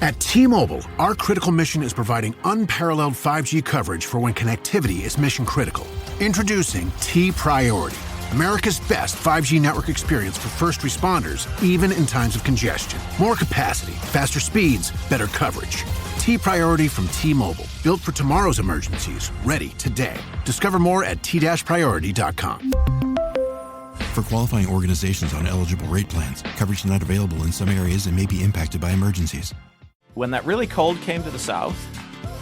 At T-Mobile, our critical mission is providing unparalleled 5G coverage for when connectivity is mission critical. Introducing T-Priority, America's best 5G network experience for first responders, even in times of congestion. More capacity, faster speeds, better coverage. T-Priority from T-Mobile, built for tomorrow's emergencies, ready today. Discover more at t-priority.com. For qualifying organizations on eligible rate plans, coverage not available in some areas and may be impacted by emergencies. When that really cold came to the south,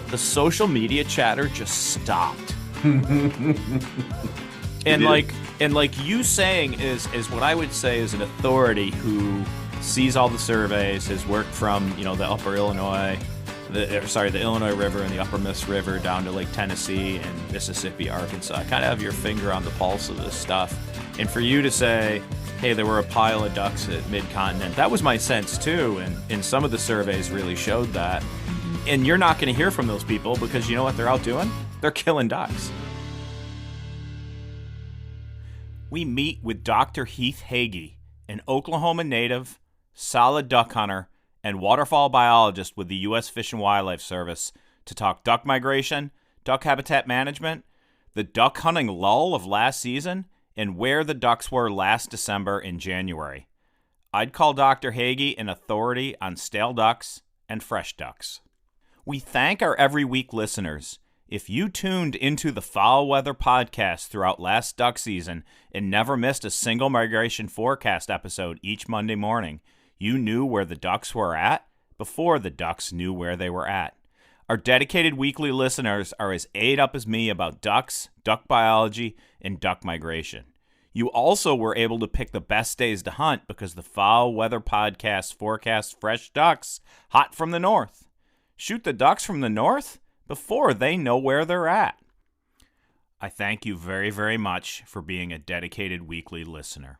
the social media chatter just stopped. and like you saying is what I would say is an authority who sees all the surveys, has worked from, the upper Illinois, the Illinois River and the upper Miss River down to Lake Tennessee and Mississippi, Arkansas. I kind of have your finger on the pulse of this stuff. And for you to say, hey, there were a pile of ducks at mid-continent, that was my sense too, and some of the surveys really showed that. And you're not going to hear from those people because you know what they're out doing? They're killing ducks. We meet with Dr. Heath Hagy, an Oklahoma native, solid duck hunter, and waterfowl biologist with the U.S. Fish and Wildlife Service to talk duck migration, duck habitat management, the duck hunting lull of last season, and where the ducks were last December and January. I'd call Dr. Hagy an authority on stale ducks and fresh ducks. We thank our every week listeners. If you tuned into the FowlWeather Podcast throughout last duck season and never missed a single migration forecast episode each Monday morning, you knew where the ducks were at before the ducks knew where they were at. Our dedicated weekly listeners are as ate up as me about ducks, duck biology, and duck migration. You also were able to pick the best days to hunt because the FowlWeather Podcast forecasts fresh ducks hot from the north. Shoot the ducks from the north before they know where they're at. I thank you very, very much for being a dedicated weekly listener.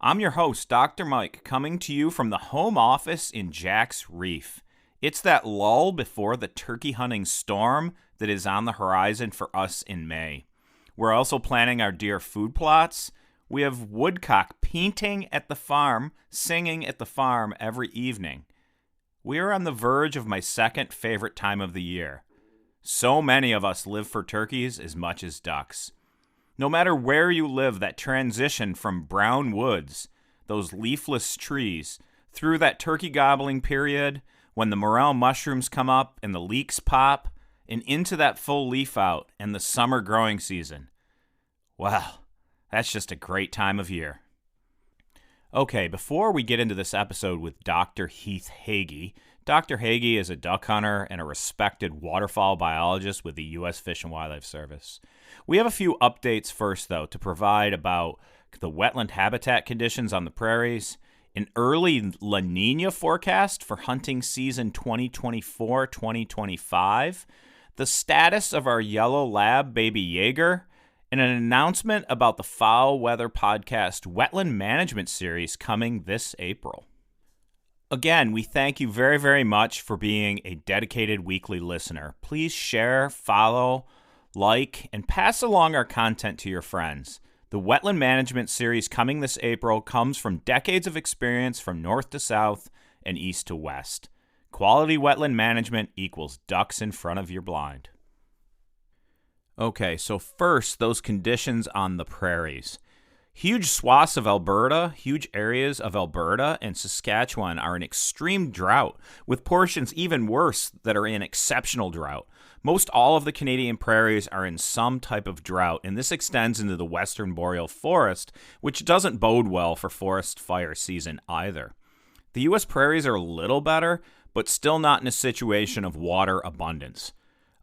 I'm your host, Dr. Mike, coming to you from the home office in Jack's Reef. It's that lull before the turkey hunting storm that is on the horizon for us in May. We're also planning our deer food plots. We have woodcock painting at the farm, singing at the farm every evening. We are on the verge of my second favorite time of the year. So many of us live for turkeys as much as ducks. No matter where you live, that transition from brown woods, those leafless trees, through that turkey gobbling period, when the morel mushrooms come up and the leeks pop, and into that full leaf out and the summer growing season. Well, that's just a great time of year. Okay, before we get into this episode with Dr. Heath Hagy, Dr. Hagy is a duck hunter and a respected waterfowl biologist with the U.S. Fish and Wildlife Service. We have a few updates first, though, to provide about the wetland habitat conditions on the prairies, an early La Nina forecast for hunting season 2024-2025, the status of our yellow lab baby Jaeger, and an announcement about the FowlWeather Podcast Wetland Management Series coming this April. Again, we thank you very, very much for being a dedicated weekly listener. Please share, follow, like, and pass along our content to your friends. The Wetland Management Series coming this April comes from decades of experience from north to south and east to west. Quality wetland management equals ducks in front of your blind. Okay, so first, those conditions on the prairies. Huge swaths of Alberta, huge areas of Alberta and Saskatchewan are in extreme drought, with portions even worse that are in exceptional drought. Most all of the Canadian prairies are in some type of drought, and this extends into the western boreal forest, which doesn't bode well for forest fire season either. The U.S. prairies are a little better, but still not in a situation of water abundance.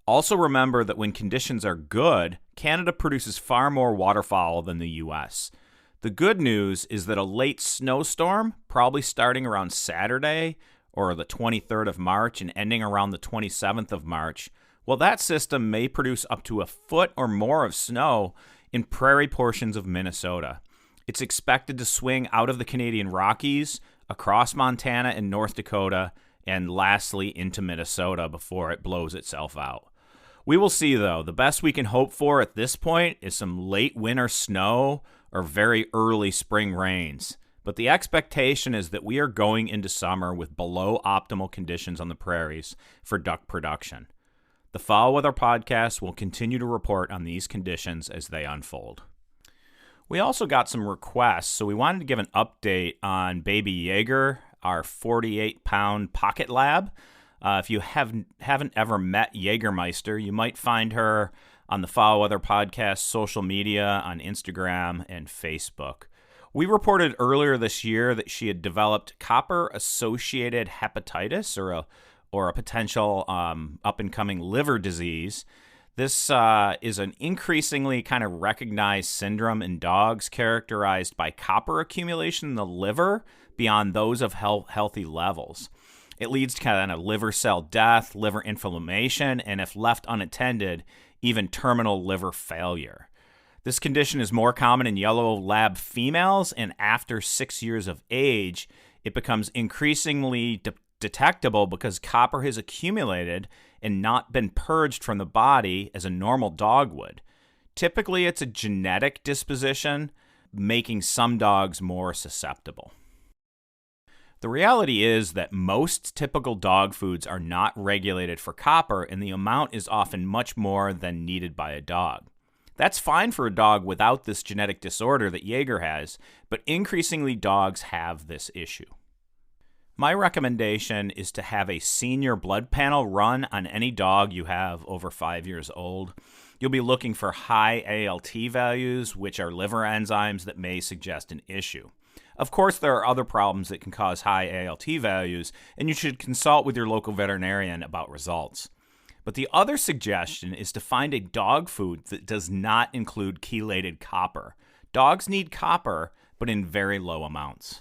Also remember that when conditions are good, Canada produces far more waterfowl than the U.S. The good news is that a late snowstorm, probably starting around Saturday or the 23rd of March and ending around the 27th of March, well, that system may produce up to a foot or more of snow in prairie portions of Minnesota. It's expected to swing out of the Canadian Rockies, across Montana and North Dakota, and lastly into Minnesota before it blows itself out. We will see, though. The best we can hope for at this point is some late winter snow or very early spring rains. but the expectation is that we are going into summer with below optimal conditions on the prairies for duck production. The FowlWeather Podcast will continue to report on these conditions as they unfold. We also got some requests, so we wanted to give an update on Baby Jaeger, our 48-pound pocket lab. If you haven't ever met Jägermeister, you might find her on the FowlWeather Podcast social media on Instagram and Facebook. We reported earlier this year that she had developed copper-associated hepatitis, or a potential up-and-coming liver disease. This is an increasingly kind of recognized syndrome in dogs characterized by copper accumulation in the liver beyond those of healthy levels. It leads to kind of liver cell death, liver inflammation, and if left unattended, even terminal liver failure. This condition is more common in yellow lab females, and after 6 years of age, it becomes increasingly detectable because copper has accumulated and not been purged from the body as a normal dog would. Typically, it's a genetic disposition, making some dogs more susceptible. The reality is that most typical dog foods are not regulated for copper, and the amount is often much more than needed by a dog. That's fine for a dog without this genetic disorder that Jaeger has, but increasingly dogs have this issue. My recommendation is to have a senior blood panel run on any dog you have over 5 years old. You'll be looking for high ALT values, which are liver enzymes that may suggest an issue. Of course, there are other problems that can cause high ALT values, and you should consult with your local veterinarian about results. But the other suggestion is to find a dog food that does not include chelated copper. Dogs need copper, but in very low amounts.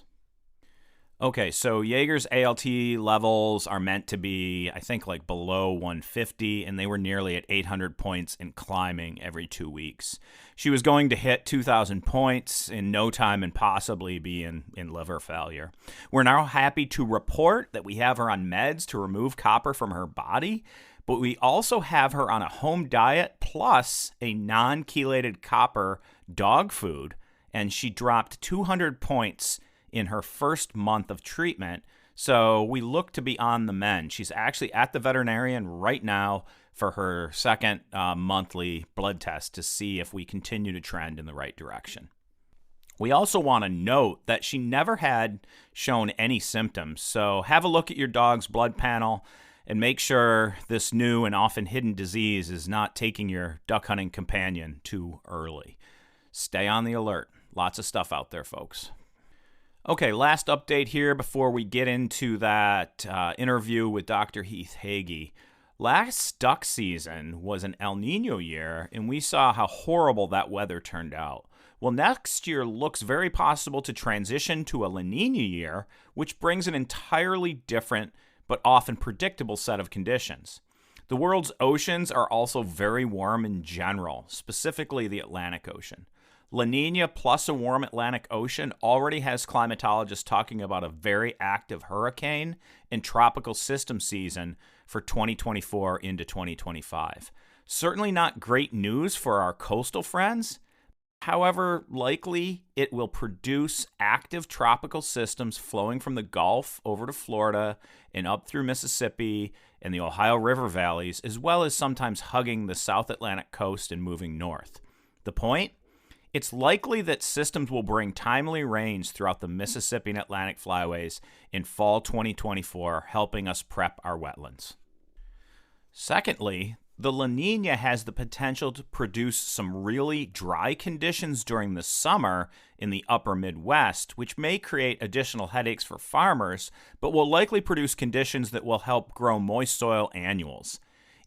Okay, so Jaeger's ALT levels are meant to be, I think, like below 150, and they were nearly at 800 points and climbing every 2 weeks. She was going to hit 2,000 points in no time and possibly be in liver failure. We're now happy to report that we have her on meds to remove copper from her body, but we also have her on a home diet plus a non-chelated copper dog food, and she dropped 200 points in her first month of treatment, so we look to be on the mend. She's actually at the veterinarian right now for her second monthly blood test to see if we continue to trend in the right direction. We also want to note that she never had shown any symptoms, so have a look at your dog's blood panel and make sure this new and often hidden disease is not taking your duck hunting companion too early. Stay on the alert. Lots of stuff out there, folks. Okay, last update here before we get into that interview with Dr. Heath Hagy. Last duck season was an El Nino year, and we saw how horrible that weather turned out. Well, next year looks very possible to transition to a La Nina year, which brings an entirely different but often predictable set of conditions. The world's oceans are also very warm in general, specifically the Atlantic Ocean. La Nina plus a warm Atlantic Ocean already has climatologists talking about a very active hurricane and tropical system season for 2024 into 2025. Certainly not great news for our coastal friends. However, likely it will produce active tropical systems flowing from the Gulf over to Florida and up through Mississippi and the Ohio River valleys, as well as sometimes hugging the South Atlantic coast and moving north. The point? It's likely that systems will bring timely rains throughout the Mississippi and Atlantic flyways in fall 2024, helping us prep our wetlands. Secondly, the La Nina has the potential to produce some really dry conditions during the summer in the upper Midwest, which may create additional headaches for farmers, but will likely produce conditions that will help grow moist soil annuals.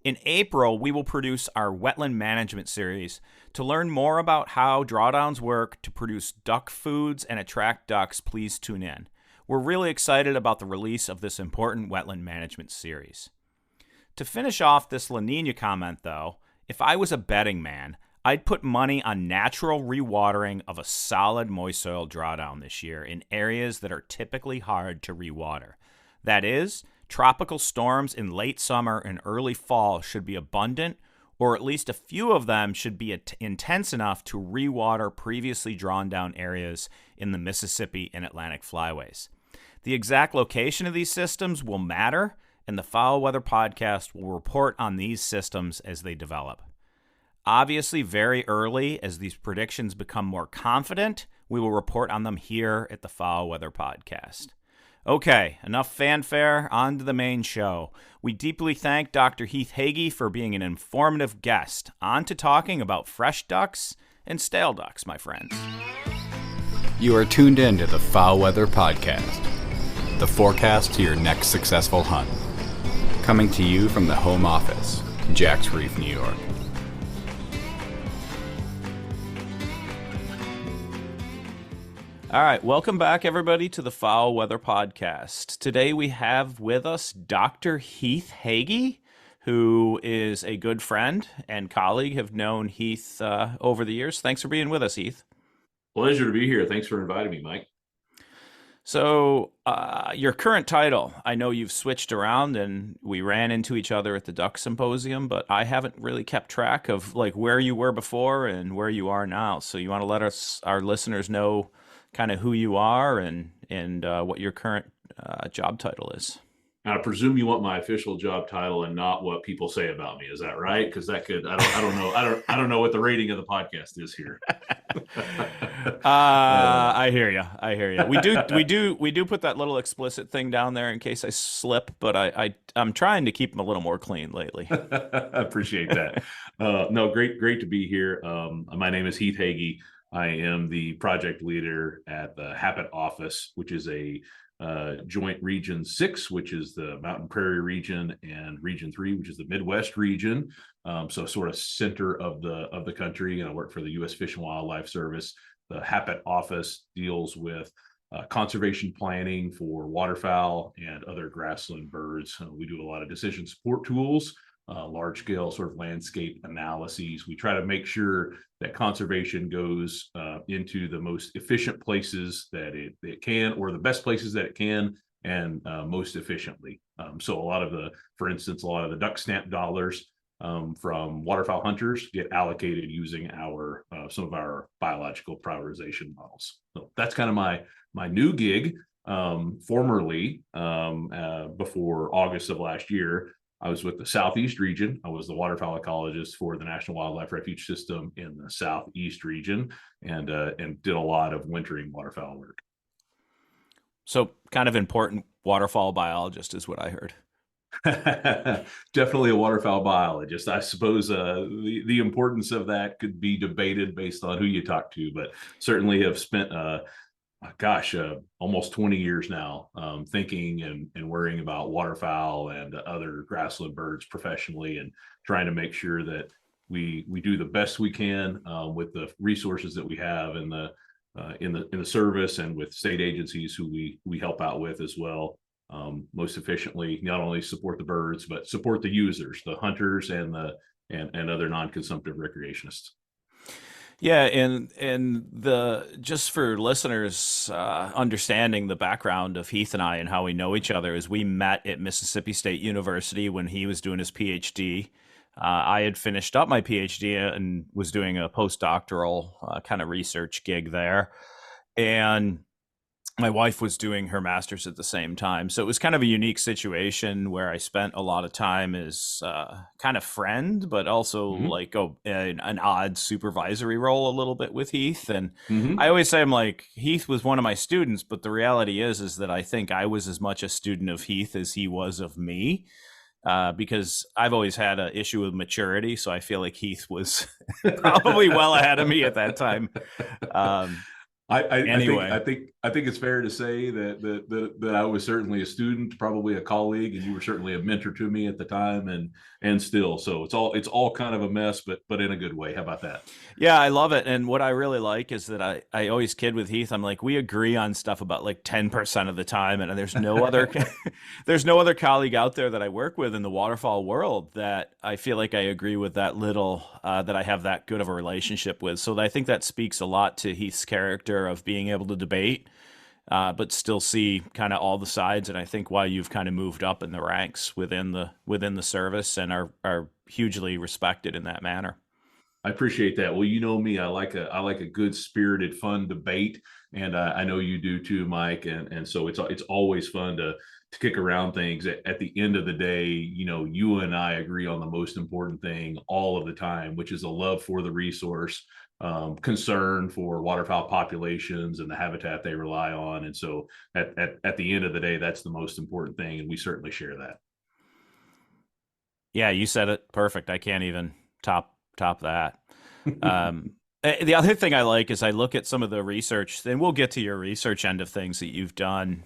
In April, we will produce our wetland management series. To learn more about how drawdowns work to produce duck foods and attract ducks, please tune in. We're really excited about the release of this important wetland management series. To finish off this La Nina comment, though, if I was a betting man, I'd put money on natural rewatering of a solid moist soil drawdown this year in areas that are typically hard to rewater. That is, tropical storms in late summer and early fall should be abundant, or at least a few of them should be intense enough to rewater previously drawn down areas in the Mississippi and Atlantic flyways. The exact location of these systems will matter, and the Fowl Weather Podcast will report on these systems as they develop. Obviously, very early, as these predictions become more confident, we will report on them here at the Fowl Weather Podcast. Okay, enough fanfare, on to the main show. We deeply thank Dr. Heath Hagy for being an informative guest. On to talking about fresh ducks and stale ducks, my friends. You are tuned in to the Fowl Weather Podcast, the forecast to your next successful hunt. Coming to you from the home office, Jack's Reef, New York. All right, welcome back, everybody, to the Fowl Weather Podcast. Today we have with us Dr. Heath Hagy, who is a good friend and colleague. Have known Heath over the years. Thanks for being with us, Heath. Pleasure to be here. Thanks for inviting me, Mike. So your current title, I know you've switched around and we ran into each other at the Duck Symposium, but I haven't really kept track of like where you were before and where you are now. So you want to let our listeners know kind of who you are and what your current job title is. I presume you want my official job title and not what people say about me. Is that right? Because that could, I don't know. I don't know what the rating of the podcast is here. I hear you. We do put that little explicit thing down there in case I slip, but I'm trying to keep them a little more clean lately. I appreciate that. No, great to be here. My name is Heath Hagy. I am the project leader at the HAPIT office, which is a joint Region 6, which is the Mountain Prairie region, and Region 3, which is the Midwest region. So sort of center of the country. And I work for the U.S. Fish and Wildlife Service. The HAPIT office deals with conservation planning for waterfowl and other grassland birds. We do a lot of decision support tools, large scale sort of landscape analyses. We try to make sure that conservation goes into the most efficient places that it can, or the best places that it can, and most efficiently. So for instance, a lot of the duck stamp dollars from waterfowl hunters get allocated using some of our biological prioritization models. So that's kind of my new gig. Formerly, before August of last year, I was with the Southeast region. I was the waterfowl ecologist for the National Wildlife Refuge System in the Southeast region, and did a lot of wintering waterfowl work. So kind of important waterfowl biologist is what I heard. Definitely a waterfowl biologist. I suppose the importance of that could be debated based on who you talk to, but certainly have spent almost 20 years now thinking and worrying about waterfowl and other grassland birds professionally, and trying to make sure that we do the best we can with the resources that we have in the service, and with state agencies who we help out with as well, most efficiently, not only support the birds but support the users, the hunters and other non-consumptive recreationists. Yeah, and just for listeners understanding the background of Heath and I and how we know each other is we met at Mississippi State University when he was doing his PhD. I had finished up my PhD and was doing a postdoctoral kind of research gig there, and my wife was doing her master's at the same time. So it was kind of a unique situation where I spent a lot of time as kind of friend, but also like an odd supervisory role a little bit with Heath. And I always say, I'm like, Heath was one of my students, but the reality is that I think I was as much a student of Heath as he was of me, because I've always had an issue with maturity. So I feel like Heath was probably well ahead of me at that time. I think it's fair to say that I was certainly a student, probably a colleague, and you were certainly a mentor to me at the time, and still. So it's all kind of a mess, but in a good way. How about that? Yeah, I love it. And what I really like is that I always kid with Heath. I'm like, we agree on stuff about like 10% of the time, and there's no other colleague out there that I work with in the waterfowl world that I feel like I agree with that little, that I have that good of a relationship with. So I think that speaks a lot to Heath's character of being able to debate but still see kind of all the sides. And I think why you've kind of moved up in the ranks within the service and are hugely respected in that manner. I appreciate that. Well, you know me, I like a good spirited, fun debate, and I know you do too, Mike. And so it's always fun to kick around things. At the end of the day, you know, you and I agree on the most important thing all of the time, which is a love for the resource, concern for waterfowl populations and the habitat they rely on. And so at the end of the day, that's the most important thing, and we certainly share that. Yeah, you said it perfect. I can't even top that. The other thing I like is I look at some of the research, and we'll get to your research end of things that you've done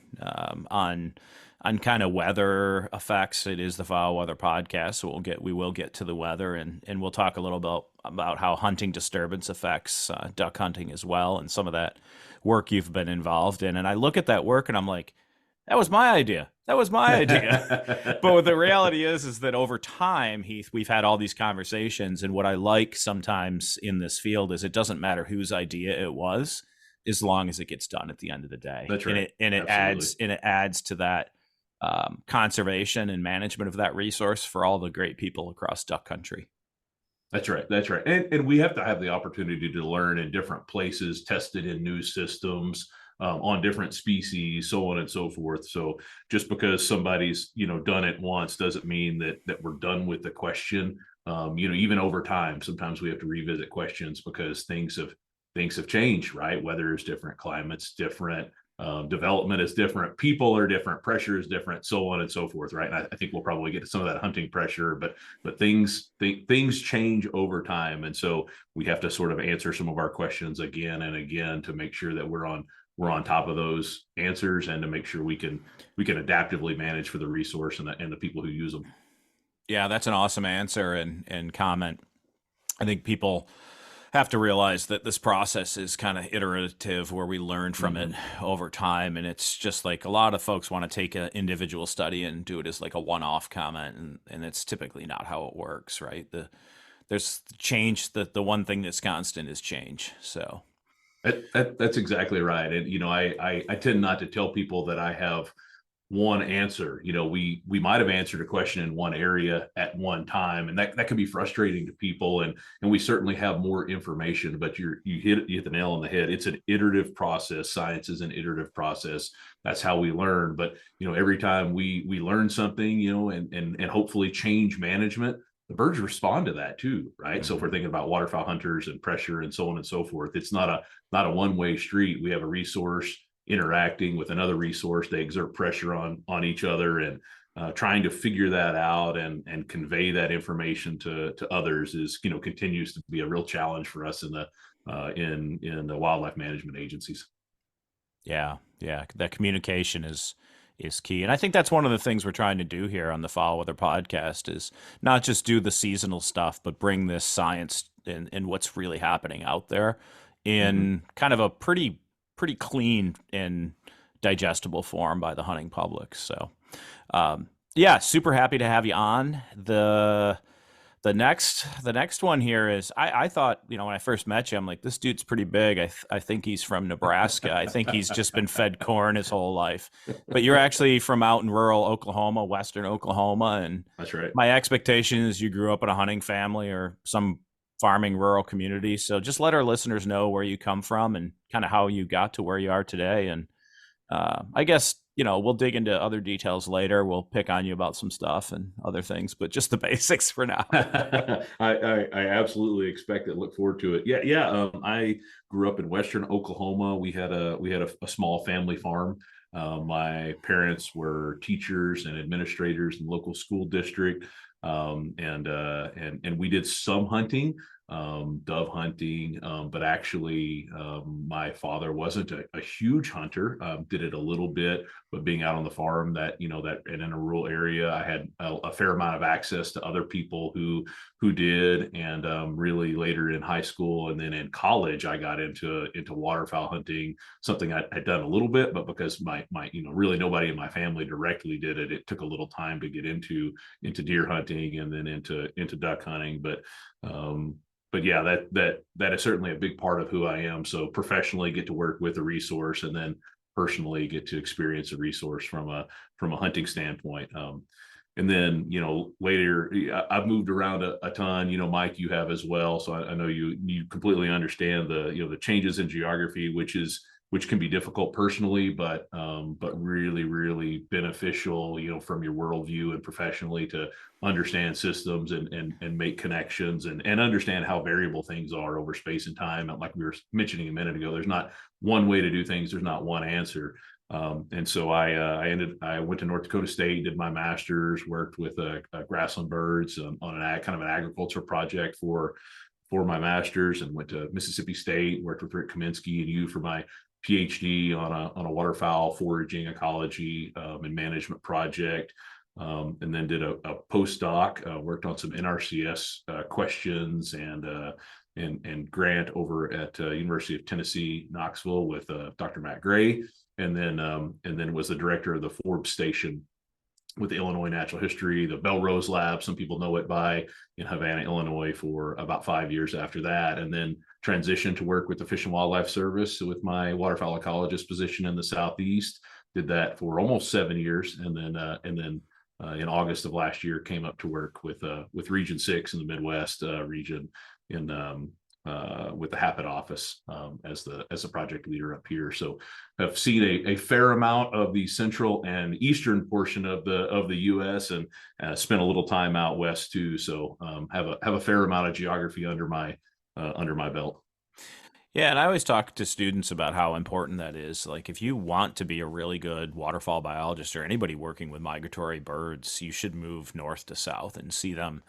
on kind of weather effects. It is the FowlWeather Podcast, so we will get to the weather, and we'll talk a little about how hunting disturbance affects duck hunting as well, and some of that work you've been involved in. And I look at that work and I'm like, that was my idea. But the reality is that over time, Heath, we've had all these conversations. And what I like sometimes in this field is it doesn't matter whose idea it was, as long as it gets done at the end of the day. That's right. And it adds to that conservation and management of that resource for all the great people across duck country. That's right. And we have to have the opportunity to learn in different places, test it in new systems, on different species, so on and so forth. So just because somebody's, you know, done it once doesn't mean that we're done with the question. You know, even over time, sometimes we have to revisit questions because things have changed, right? Weather is different, climate's different, development is different, people are different, pressure is different, so on and so forth, right? And I think we'll probably get to some of that hunting pressure, but things change over time, and so we have to sort of answer some of our questions again and again to make sure that we're on top of those answers, and to make sure we can adaptively manage for the resource and the people who use them. Yeah, that's an awesome answer and comment. I think people have to realize that this process is kind of iterative, where we learn from it over time. And it's just like a lot of folks want to take an individual study and do it as like a one-off comment. And it's typically not how it works, right? There's change. The one thing that's constant is change. So that's exactly right. And, you know, I tend not to tell people that I have one answer. You know, we might have answered a question in one area at one time, and that can be frustrating to people. And we certainly have more information, but you hit the nail on the head. It's an iterative process. Science is an iterative process. That's how we learn. But, you know, every time we learn something, you know, and hopefully change management, the birds respond to that too, right? So if we're thinking about waterfowl hunters and pressure and so on and so forth, it's not a one-way street. We have a resource interacting with another resource. They exert pressure on each other, and trying to figure that out and convey that information to others is, you know, continues to be a real challenge for us in the wildlife management agencies. Yeah. That communication is key. And I think that's one of the things we're trying to do here on the FowlWeather Podcast, is not just do the seasonal stuff, but bring this science and what's really happening out there in kind of a pretty clean and digestible form by the hunting public. So, yeah, super happy to have you on. The next one here is, I thought, you know, when I first met you, I'm like, this dude's pretty big. I think he's from Nebraska. I think he's just been fed corn his whole life. But you're actually from out in rural Oklahoma, western Oklahoma. And that's right. My expectation is you grew up in a hunting family or some farming rural community. So just let our listeners know where you come from and kind of how you got to where you are today. And I guess, you know, we'll dig into other details later. We'll pick on you about some stuff and other things, but just the basics for now. I absolutely expect it. Look forward to it. Yeah. I grew up in western Oklahoma. We had a small family farm. My parents were teachers and administrators in the local school district. And we did some hunting, dove hunting, but actually my father wasn't a huge hunter, did it a little bit, but being out on the farm and in a rural area, I had a fair amount of access to other people who did. And really later in high school and then in college, I got into waterfowl hunting, something I'd done a little bit, but because my really nobody in my family directly did it, it took a little time to get into deer hunting and then into duck hunting. But yeah, that is certainly a big part of who I am. So professionally get to work with a resource, and then personally get to experience a resource from a hunting standpoint. And then, later I've moved around a ton, Mike, you have as well. So I know you completely understand the changes in geography, which can be difficult personally, but really, really beneficial, from your worldview and professionally to understand systems and make connections and understand how variable things are over space and time. And like we were mentioning a minute ago, there's not one way to do things. There's not one answer. And so I went to North Dakota State, did my master's, worked with grassland birds on kind of an agriculture project for my master's, and went to Mississippi State, worked with Rick Kaminsky and you for my PhD on a waterfowl foraging ecology and management project, and then did a postdoc, worked on some NRCS questions and grant over at University of Tennessee, Knoxville with Dr. Matt Gray, and then was the director of the Forbes Station with the Illinois Natural History, the Belrose Lab, some people know it by, in Havana, Illinois, for about 5 years after that, and then transitioned to work with the Fish and Wildlife Service with my waterfowl ecologist position in the Southeast. Did that for almost 7 years, and then in August of last year came up to work with Region 6 in the Midwest region with the Happett office as the project leader up here. So I've seen a fair amount of the central and eastern portion of the U.S. and spent a little time out west too. So have a fair amount of geography under my belt. Yeah, and I always talk to students about how important that is. Like, if you want to be a really good waterfowl biologist or anybody working with migratory birds, you should move north to south and see them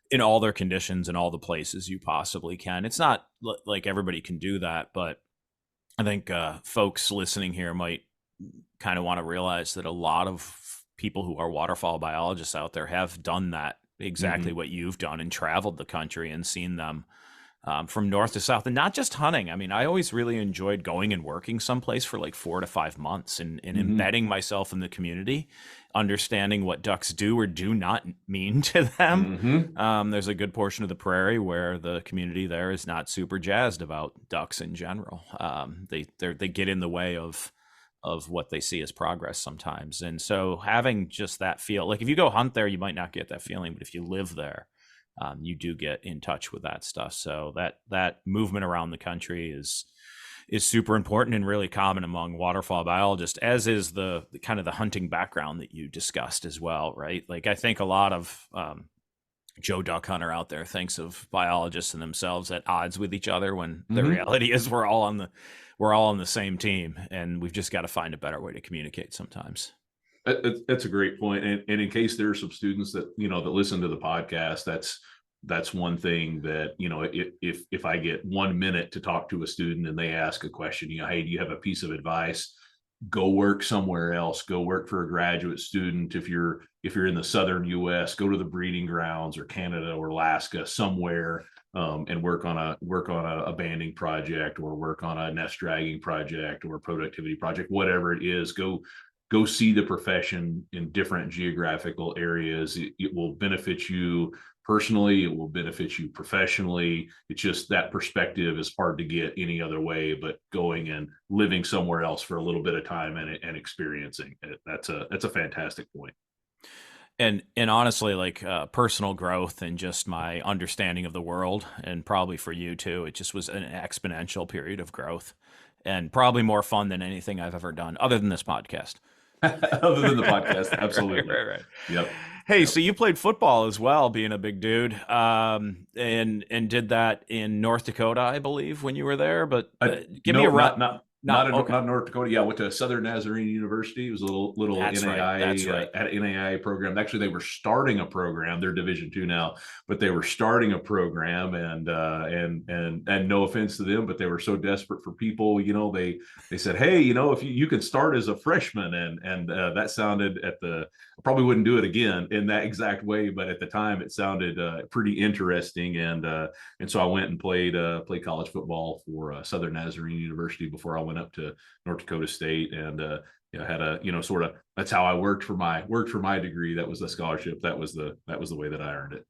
in all their conditions and all the places you possibly can. It's not like everybody can do that, but I think folks listening here might kind of want to realize that a lot of people who are waterfowl biologists out there have done that, exactly what you've done, and traveled the country and seen them from north to south, and not just hunting. I mean, I always really enjoyed going and working someplace for like 4 to 5 months and embedding myself in the community, understanding what ducks do or do not mean to them. There's a good portion of the prairie where the community there is not super jazzed about ducks in general. They get in the way of what they see as progress sometimes. And so having just that feel, like if you go hunt there, you might not get that feeling, but if you live there, you do get in touch with that stuff. So that movement around the country is super important and really common among waterfowl biologists, as is the kind of the hunting background that you discussed as well, right? Like, I think a lot of Joe Duck Hunter out there thinks of biologists and themselves at odds with each other, when the reality is we're all on the same team, and we've just got to find a better way to communicate sometimes. That's a great point. And in case there are some students that listen to the podcast, that's one thing that, if I get 1 minute to talk to a student and they ask a question, hey, do you have a piece of advice? Go work somewhere else. Go work for a graduate student. If you're in the southern U.S., go to the breeding grounds or Canada or Alaska somewhere, and work on a banding project, or work on a nest dragging project or a productivity project, whatever it is. Go see the profession in different geographical areas. It will benefit you personally. It will benefit you professionally. It's just that perspective is hard to get any other way, but going and living somewhere else for a little bit of time and experiencing it. That's a fantastic point. And honestly, like personal growth and just my understanding of the world, and probably for you too, it just was an exponential period of growth, and probably more fun than anything I've ever done other than this podcast. Other than the podcast, absolutely. Right. Yep. Hey, yep. So you played football as well, being a big dude, and did that in North Dakota, I believe, when you were there. But give me a run. Not in North Dakota. Yeah, I went to Southern Nazarene University. It was a little That's NAI, right. Had an NAI program. Actually, they were starting a program. They're Division II now, but they were starting a program, and no offense to them, but they were so desperate for people. They said, hey, if you can start as a freshman, and that sounded I probably wouldn't do it again in that exact way, but at the time it sounded pretty interesting, and so I went and played college football for Southern Nazarene University before I went up to North Dakota State, and had a that's how I worked for my degree. That was a scholarship. That was the way that I earned it.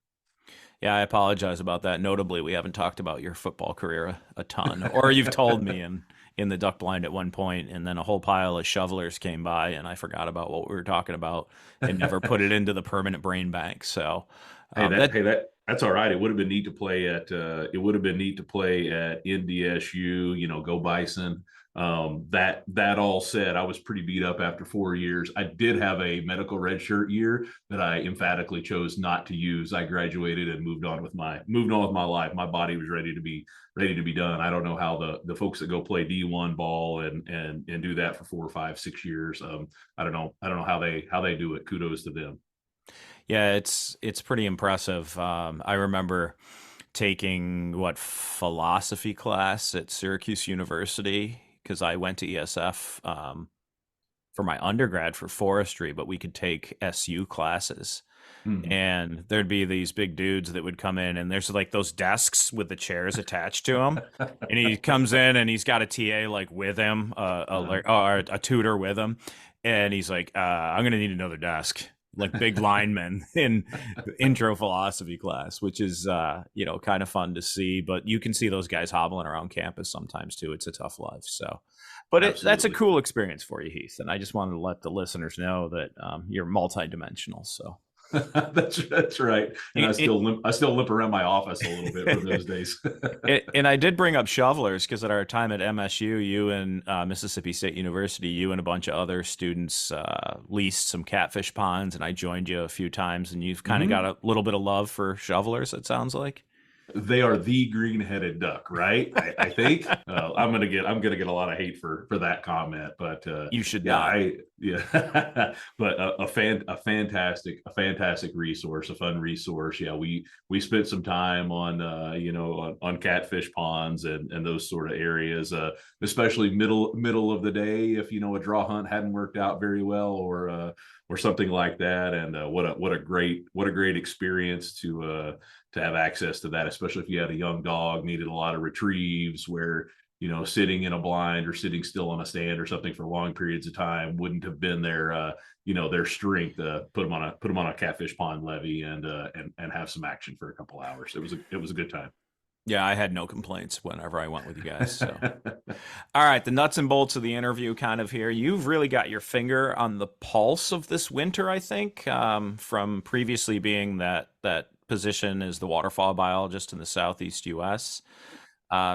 Yeah, I apologize about that. Notably, we haven't talked about your football career a ton, or you've told me in the duck blind at one point, and then a whole pile of shovelers came by, and I forgot about what we were talking about and never put it into the permanent brain bank. So that's all right. It would have been neat to play at NDSU, go Bison. That all said, I was pretty beat up after 4 years. I did have a medical redshirt year that I emphatically chose not to use. I graduated and moved on with my life. My body was ready to be done. I don't know how the folks that go play D1 ball and do that for 4 or 5, 6 years. I don't know how they do it. Kudos to them. Yeah, it's pretty impressive. I remember taking philosophy class at Syracuse University, because I went to ESF for my undergrad for forestry, but we could take SU classes. Mm-hmm. And there'd be these big dudes that would come in, and there's like those desks with the chairs attached to them. And he comes in and he's got a TA like with him, or a tutor with him. And he's like, I'm going to need another desk. Like big linemen in intro philosophy class, which is, kind of fun to see. But you can see those guys hobbling around campus sometimes too. It's a tough life. So, but that's a cool experience for you, Heath. And I just wanted to let the listeners know that you're multidimensional. So. That's right. And I still limp around my office a little bit from those days. And I did bring up shovelers because at our time at MSU, you and Mississippi State University, you and a bunch of other students leased some catfish ponds, and I joined you a few times, and you've kind of got a little bit of love for shovelers, it sounds like. They are the green-headed duck, right? I think I'm gonna get a lot of hate for that comment, but you should not. But a fantastic resource, a fun resource. Yeah, we spent some time on on catfish ponds and those sort of areas, especially middle of the day if a draw hunt hadn't worked out very well or something like that. And what a great experience to have access to that, especially if you had a young dog, needed a lot of retrieves where, sitting in a blind or sitting still on a stand or something for long periods of time wouldn't have been their strength to put them on a catfish pond levee and have some action for a couple hours. It was a good time. Yeah, I had no complaints whenever I went with you guys. So, all right, the nuts and bolts of the interview kind of here. You've really got your finger on the pulse of this winter, I think, from previously being that position as the waterfowl biologist in the Southeast U.S.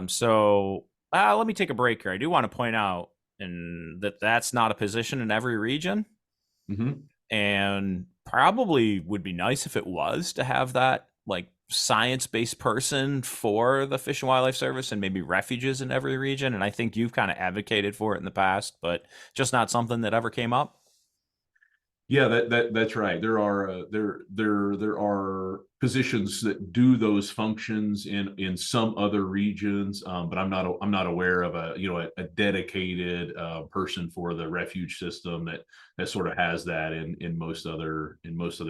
So let me take a break here. I do want to point out that's not a position in every region. Mm-hmm. And probably would be nice if it was to have that like science-based person for the Fish and Wildlife Service and maybe refuges in every region. And I think you've kind of advocated for it in the past, but just not something that ever came up. Yeah, that's right. There are positions that do those functions in some other regions, but I'm not aware of a dedicated person for the refuge system that sort of has that in most other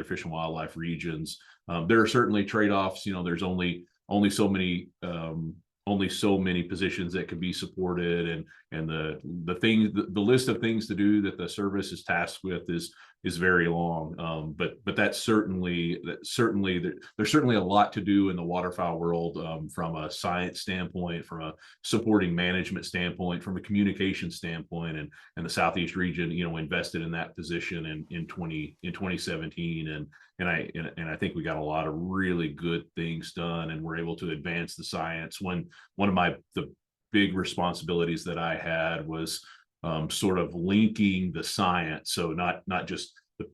fish and wildlife regions. There are certainly trade-offs. There's only so many positions that can be supported, and the list of things to do that the service is tasked with is very long. But there's certainly a lot to do in the waterfowl world, from a science standpoint, from a supporting management standpoint, from a communication standpoint, and the Southeast region, invested in that position in 2017, and I think we got a lot of really good things done, and we're able to advance the science. One of the big responsibilities that I had was sort of linking the science. So not just the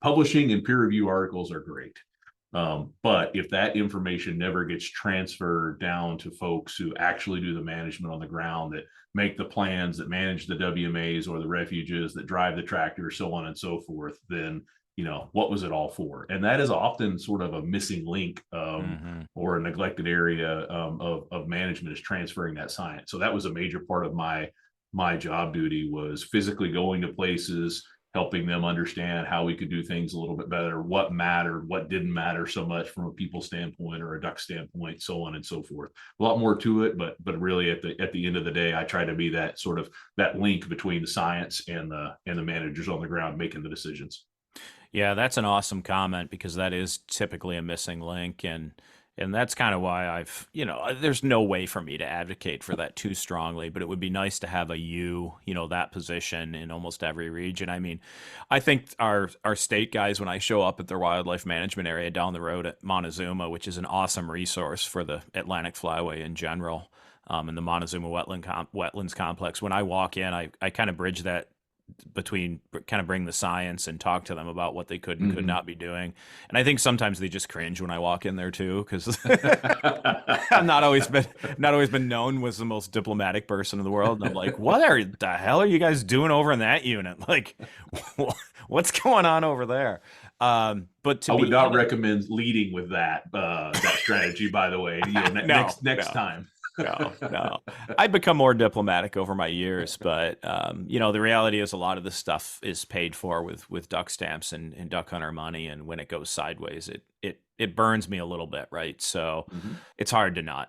publishing and peer review articles are great, but if that information never gets transferred down to folks who actually do the management on the ground, that make the plans, that manage the WMAs or the refuges, that drive the tractor, so on and so forth, then what was it all for? And that is often sort of a missing link or a neglected area of management, is transferring that science. So that was a major part of my job duty, was physically going to places, helping them understand how we could do things a little bit better, what mattered, what didn't matter so much from a people standpoint or a duck standpoint, so on and so forth. A lot more to it, but really at the end of the day, I try to be that sort of that link between the science and the managers on the ground making the decisions. Yeah, that's an awesome comment, because that is typically a missing link. And And that's kind of why there's no way for me to advocate for that too strongly, but it would be nice to have that position in almost every region. I mean, I think our state guys, when I show up at their wildlife management area down the road at Montezuma, which is an awesome resource for the Atlantic Flyway in general, and the Montezuma Wetlands Complex, when I walk in, I kind of bridge that between kind of bring the science and talk to them about what they could and could not be doing. And I think sometimes they just cringe when I walk in there too, because I've not always been known as the most diplomatic person in the world. And I'm like, the hell are you guys doing over in that unit? Like, what's going on over there? But I would not recommend leading with that strategy, by the way. Next time. No. I've become more diplomatic over my years, but the reality is a lot of this stuff is paid for with duck stamps and duck hunter money, and when it goes sideways, it burns me a little bit, right? So it's hard to not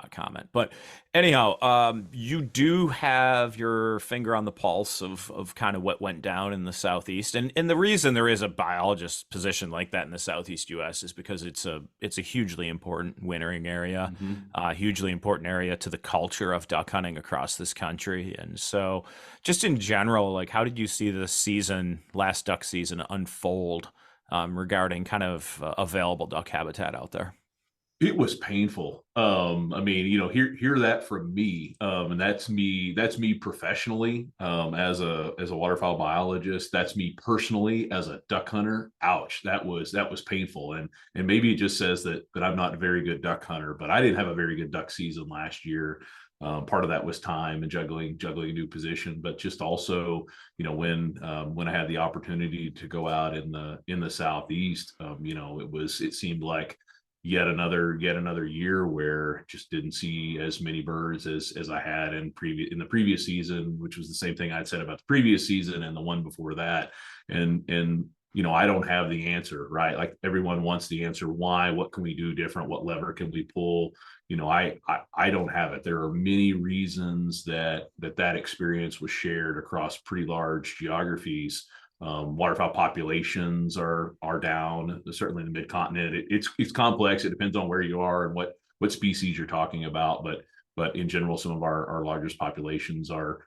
comment. But anyhow, you do have your finger on the pulse of kind of what went down in the Southeast. And the reason there is a biologist position like that in the Southeast U.S. is because it's a hugely important wintering area, hugely important area to the culture of duck hunting across this country. And so just in general, like, how did you see this last duck season unfold regarding kind of available duck habitat out there? It was painful. Hear that from me. And that's me professionally, as a waterfowl biologist. That's me personally as a duck hunter. Ouch. That was painful. And maybe it just says that I'm not a very good duck hunter, but I didn't have a very good duck season last year. Part of that was time and juggling a new position, but just also, when I had the opportunity to go out in the Southeast, it seemed like yet another year where just didn't see as many birds as I had in the previous season, which was the same thing I'd said about the previous season and the one before that. And I don't have the answer, right? Like, everyone wants the answer. Why? What can we do different? What lever can we pull? I don't have it. There are many reasons that experience was shared across pretty large geographies. Waterfowl populations are down, certainly in the mid-continent. It's complex. It depends on where you are and what species you're talking about. But in general, some of our largest populations have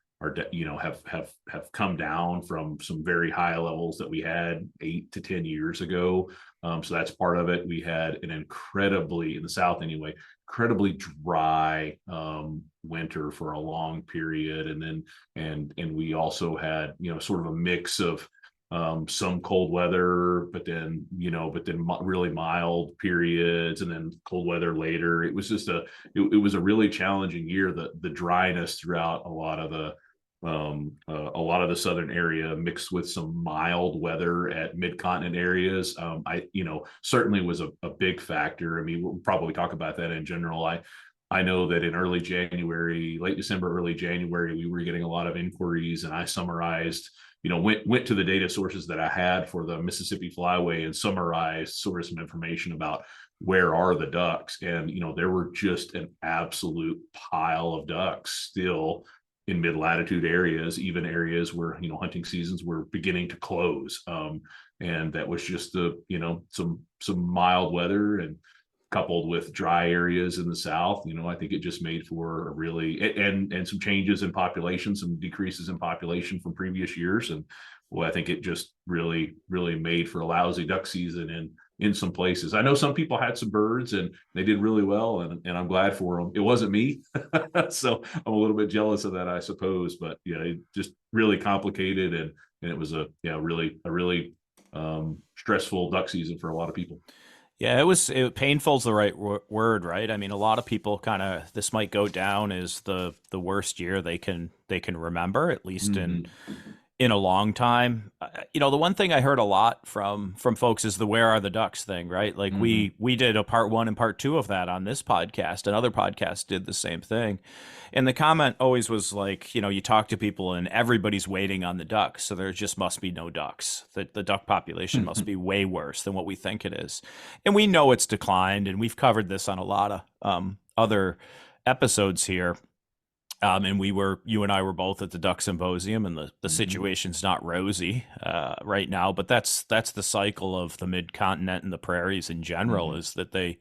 come down from some very high levels that we had 8 to 10 years ago. So that's part of it. We had an incredibly, in the South anyway, incredibly dry winter for a long period, and we also had sort of a mix of some cold weather, but then really mild periods, and then cold weather later. It was just it was a really challenging year. The dryness throughout a lot of the southern area mixed with some mild weather at mid-continent areas, certainly was a big factor. I mean, we'll probably talk about that in general. I know that in early January, late December, early January, we were getting a lot of inquiries, and I summarized, went to the data sources that I had for the Mississippi Flyway and summarized sort of some information about where are the ducks. And, there were just an absolute pile of ducks still in mid-latitude areas, even areas where, hunting seasons were beginning to close. And that was just some mild weather, and coupled with dry areas in the South, I think it just made for a really, and some changes in population, some decreases in population from previous years. And I think it just really, really made for a lousy duck season in some places. I know some people had some birds and they did really well, and I'm glad for them. It wasn't me. So I'm a little bit jealous of that, I suppose, but it just really complicated. And it was a really stressful duck season for a lot of people. Yeah, painful is the right word, right? I mean, a lot of people this might go down as the worst year they can remember, at least in a long time. The one thing I heard a lot from folks is the "where are the ducks" thing, right? Like we did a part 1 and part 2 of that on this podcast, and other podcasts did the same thing. And the comment always was like, you talk to people and everybody's waiting on the ducks, so there just must be no ducks. The duck population must be way worse than what we think it is. And we know it's declined, and we've covered this on a lot of other episodes here. And you and I were both at the Duck Symposium, and the situation's not rosy right now, but that's the cycle of the mid-continent and the prairies in general, is that they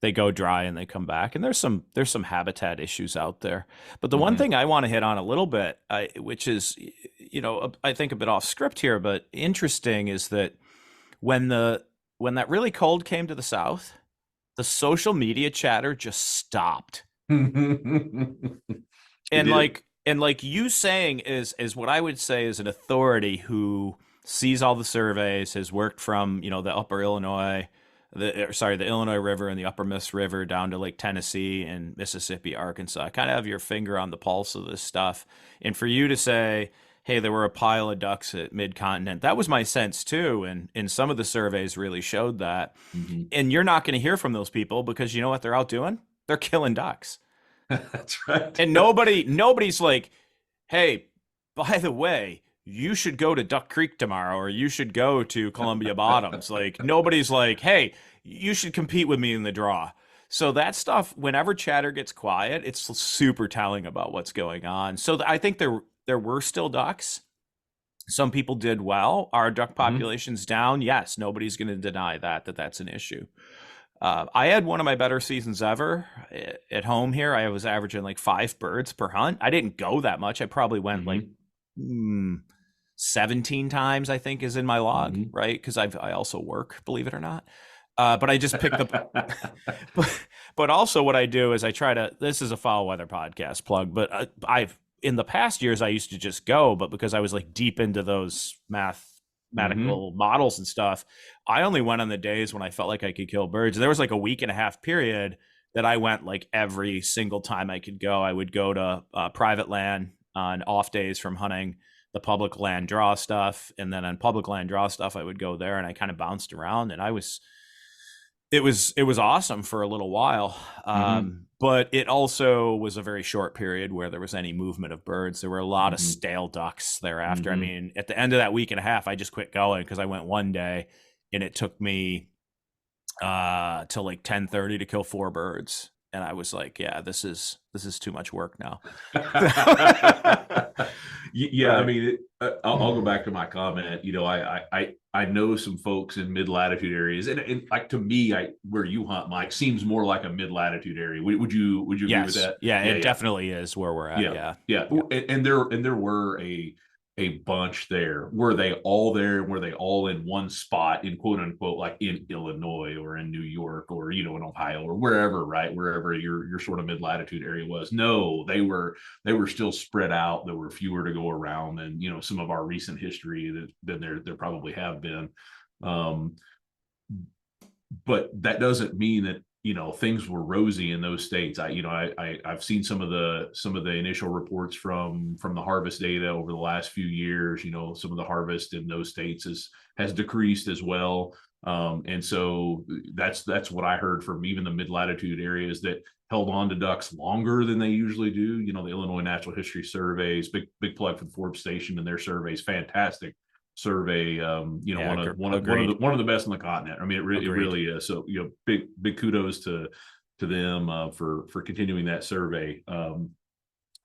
they go dry and they come back. And there's some habitat issues out there. But the one thing I want to hit on a little bit, which is, I think a bit off script here, but interesting, is that when that really cold came to the south, the social media chatter just stopped. And like you saying is what I would say is an authority who sees all the surveys, has worked from, the upper Illinois, the Illinois River and the upper Miss River down to Lake Tennessee and Mississippi, Arkansas. I kind of have your finger on the pulse of this stuff. And for you to say, hey, there were a pile of ducks at mid-continent, that was my sense too. And some of the surveys really showed that. Mm-hmm. And you're not going to hear from those people because you know what they're out doing? They're killing ducks. That's right. And nobody's like, hey, by the way, you should go to Duck Creek tomorrow, or you should go to Columbia Bottoms. Like, nobody's like, hey, you should compete with me in the draw. So that stuff, whenever chatter gets quiet, it's super telling about what's going on. So I think there were still ducks. Some people did well. Our duck population's down. Yes, nobody's going to deny that's an issue. I had one of my better seasons ever at home here. I was averaging like 5 birds per hunt. I didn't go that much. I probably went like 17 times, I think, is in my log, right? Because I also work, believe it or not. But I just picked up. But also what I do is I try to, this is a foul weather podcast plug, but in the past years, I used to just go, but because I was like deep into those mathematical models and stuff, I only went on the days when I felt like I could kill birds. There was like a week and a half period that I went like every single time I could go. I would go to private land on off days from hunting the public land draw stuff. And then on public land draw stuff, I would go there, and I kind of bounced around, and it was awesome for a little while. But it also was a very short period where there was any movement of birds. There were a lot of stale ducks thereafter. I mean, at the end of that week and a half, I just quit going because I went one day and it took me till like 10:30 to kill 4 birds. And I was like, yeah, this is too much work now. Yeah, I mean, I'll go back to my comment. I know some folks in mid-latitude areas, and like, to me, where you hunt, Mike, seems more like a mid-latitude area. Would you agree with that? Yeah, it definitely is where we're at. Yeah. And there were a bunch there. Were they all there? Were they all in one spot, in quote unquote, like in Illinois or in New York or in Ohio or wherever, right? Wherever your sort of mid-latitude area was. No, they were still spread out. There were fewer to go around than some of our recent history than there probably have been. But that doesn't mean that things were rosy in those states. I've seen some of the initial reports from the harvest data over the last few years. Some of the harvest in those states has decreased as well. And so that's what I heard from even the mid-latitude areas that held on to ducks longer than they usually do. The Illinois Natural History Surveys, big plug for the Forbes Station and their surveys, fantastic survey. One of the best on the continent. I mean, it really is. So big kudos to them for continuing that survey.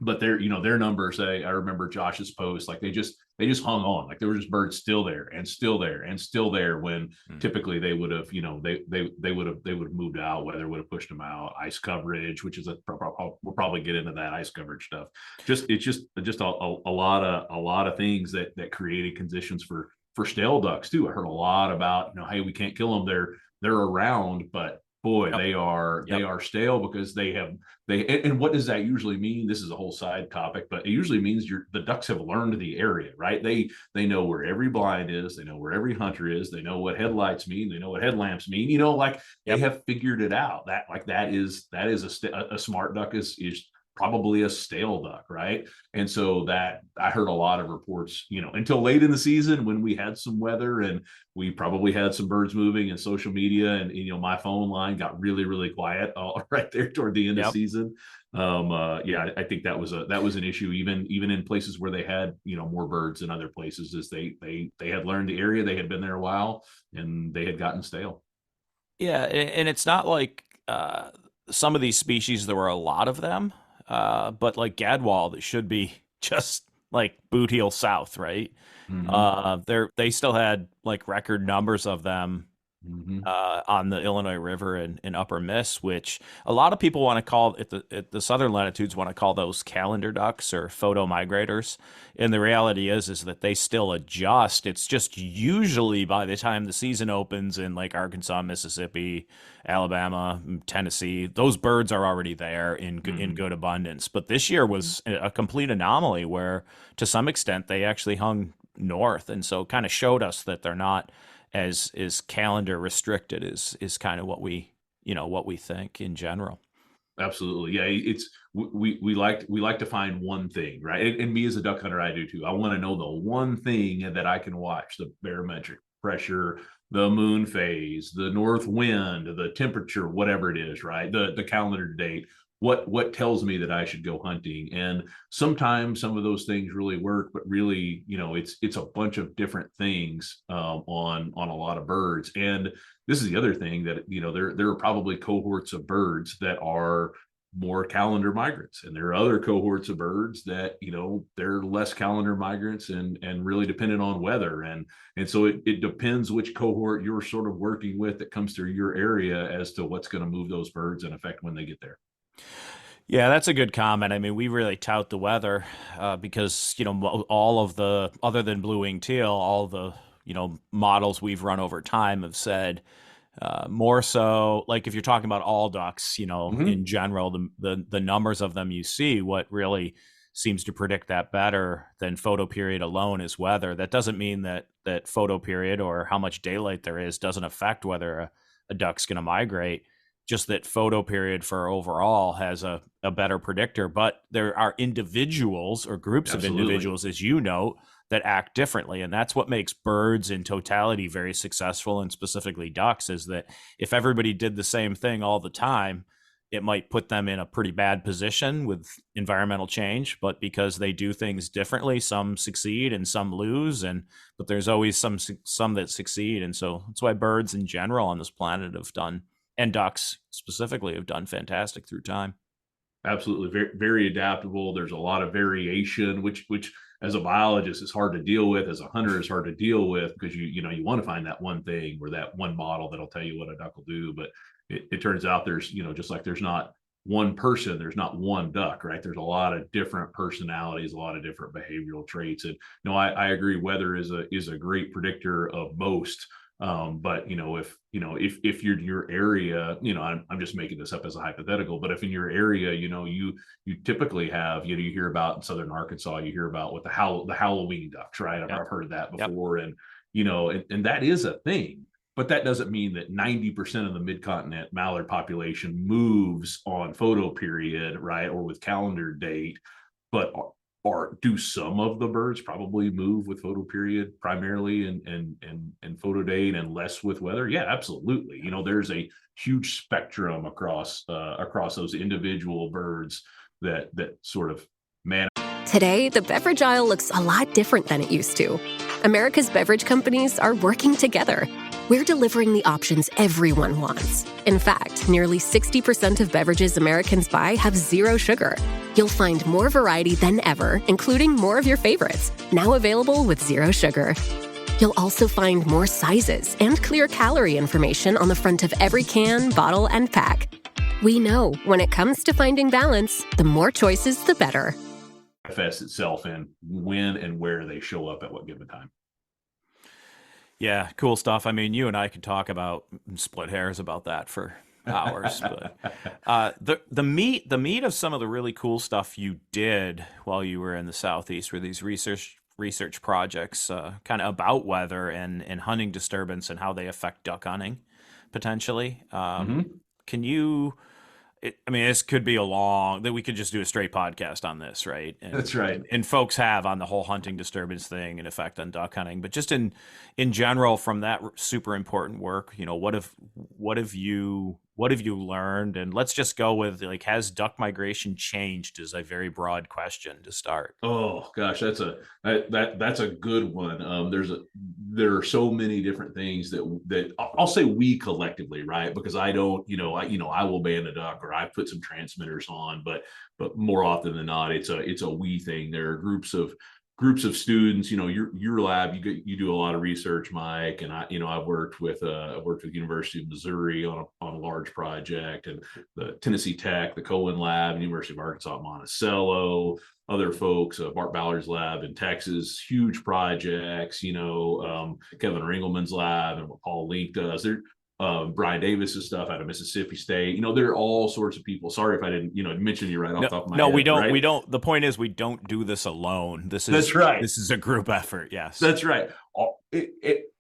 But their numbers, I remember Josh's post, like they just hung on, like there were just birds still there and still there and still there, when typically they would have they would have moved out, whether it would have pushed them out, ice coverage, which is we'll probably get into that ice coverage stuff. It's just a lot of things that created conditions for stale ducks too. I heard a lot about hey, we can't kill them, they're around, but boy, they are stale because and what does that usually mean? This is a whole side topic, but it usually means the ducks have learned the area, right? They know where every blind is, they know where every hunter is, they know what headlights mean, they know what headlamps mean, they have figured it out. That is a smart duck is probably a stale duck, right? And so that I heard a lot of reports, until late in the season when we had some weather and we probably had some birds moving and social media, and my phone line got really, really quiet right there toward the end of season. I think that was an issue even in places where they had more birds than other places, is they had learned the area, they had been there a while, and they had gotten stale. Yeah, and it's not like some of these species, there were a lot of them. But like gadwall, that should be just like boot heel south, right? They still had like record numbers of them on the Illinois River in Upper Miss, which a lot of people want to call at the southern latitudes want to call those calendar ducks or photo migrators. And the reality is that they still adjust. It's just usually by the time the season opens in like Arkansas, Mississippi, Alabama, Tennessee, those birds are already there in good abundance. But this year was a complete anomaly where to some extent they actually hung north, and so kind of showed us that they're not as calendar restricted is kind of what we think in general. Absolutely. Yeah. It's, we like to find one thing, right? And me as a duck hunter, I do too. I want to know the one thing that I can watch: the barometric pressure, the moon phase, the north wind, the temperature, whatever it is, right? The calendar date, what tells me that I should go hunting. And sometimes some of those things really work, but really, it's a bunch of different things on a lot of birds. And this is the other thing that, there are probably cohorts of birds that are more calendar migrants, and there are other cohorts of birds that, they're less calendar migrants and really dependent on weather. And so it depends which cohort you're sort of working with that comes through your area as to what's going to move those birds and affect when they get there. Yeah, that's a good comment. I mean, we really tout the weather because, all of the, other than blue-winged teal, all the, models we've run over time have said more so, like if you're talking about all ducks, in general, the numbers of them you see, what really seems to predict that better than photo period alone is weather. That doesn't mean that photo period or how much daylight there is doesn't affect whether a duck's going to migrate. Just that photo period for overall has a better predictor, but there are individuals or groups of individuals, as you know, that act differently. And that's what makes birds in totality very successful, and specifically ducks, is that if everybody did the same thing all the time, it might put them in a pretty bad position with environmental change. But because they do things differently, some succeed and some lose, but there's always some that succeed. And so that's why birds in general on this planet have done, and ducks specifically, have done fantastic through time. Absolutely. Very, very adaptable. There's a lot of variation, which as a biologist is hard to deal with. As a hunter is hard to deal with, because you want to find that one thing or that one model that'll tell you what a duck will do. But it turns out there's, just like there's not one person, there's not one duck, right? There's a lot of different personalities, a lot of different behavioral traits. And I agree. Weather is a great predictor of most. But if you're in your area, I'm just making this up as a hypothetical, but if in your area, you typically have, you hear about in southern Arkansas, you hear about what the Halloween ducks, right? I've heard that before. Yep. And that is a thing, but that doesn't mean that 90% of the mid-continent mallard population moves on photo period, right? Or with calendar date, but or do some of the birds probably move with photo period primarily and photo date, and less with weather? Yeah, absolutely. There's a huge spectrum across those individual birds that sort of man. Today, the beverage aisle looks a lot different than it used to. America's beverage companies are working together. We're delivering the options everyone wants. In fact, nearly 60% of beverages Americans buy have zero sugar. You'll find more variety than ever, including more of your favorites, now available with zero sugar. You'll also find more sizes and clear calorie information on the front of every can, bottle, and pack. We know when it comes to finding balance, the more choices, the better. Manifests itself in when and where they show up at what given time. Yeah, cool stuff. I mean, you and I could talk about split hairs about that for hours, but the meat of some of the really cool stuff you did while you were in the Southeast were these research projects, kind of about weather and hunting disturbance and how they affect duck hunting potentially. Can you? This could be that we could just do a straight podcast on this, right? And, that's right. And folks have on the whole hunting disturbance thing and effect on duck hunting, but just in general from that super important work, what have you learned? And let's just go with has duck migration changed is a very broad question to start. Oh gosh, that's a good one. There are so many different things that I'll say we collectively, right? Because I don't, I will ban a duck or I put some transmitters on, but more often than not, it's a we thing. There are groups of groups of students, your lab, you do a lot of research, Mike, and I've worked with University of Missouri on a large project, and the Tennessee Tech, the Cohen Lab, University of Arkansas at Monticello, other folks, Bart Ballard's lab in Texas, huge projects, Kevin Ringelman's lab and what Paul Link does. Brian Davis's stuff out of Mississippi State. There are all sorts of people. Sorry if I didn't, mention you right off the top of my head. No, we don't. Right? We don't. The point is, we don't do this alone. That's right. This is a group effort. Yes, that's right.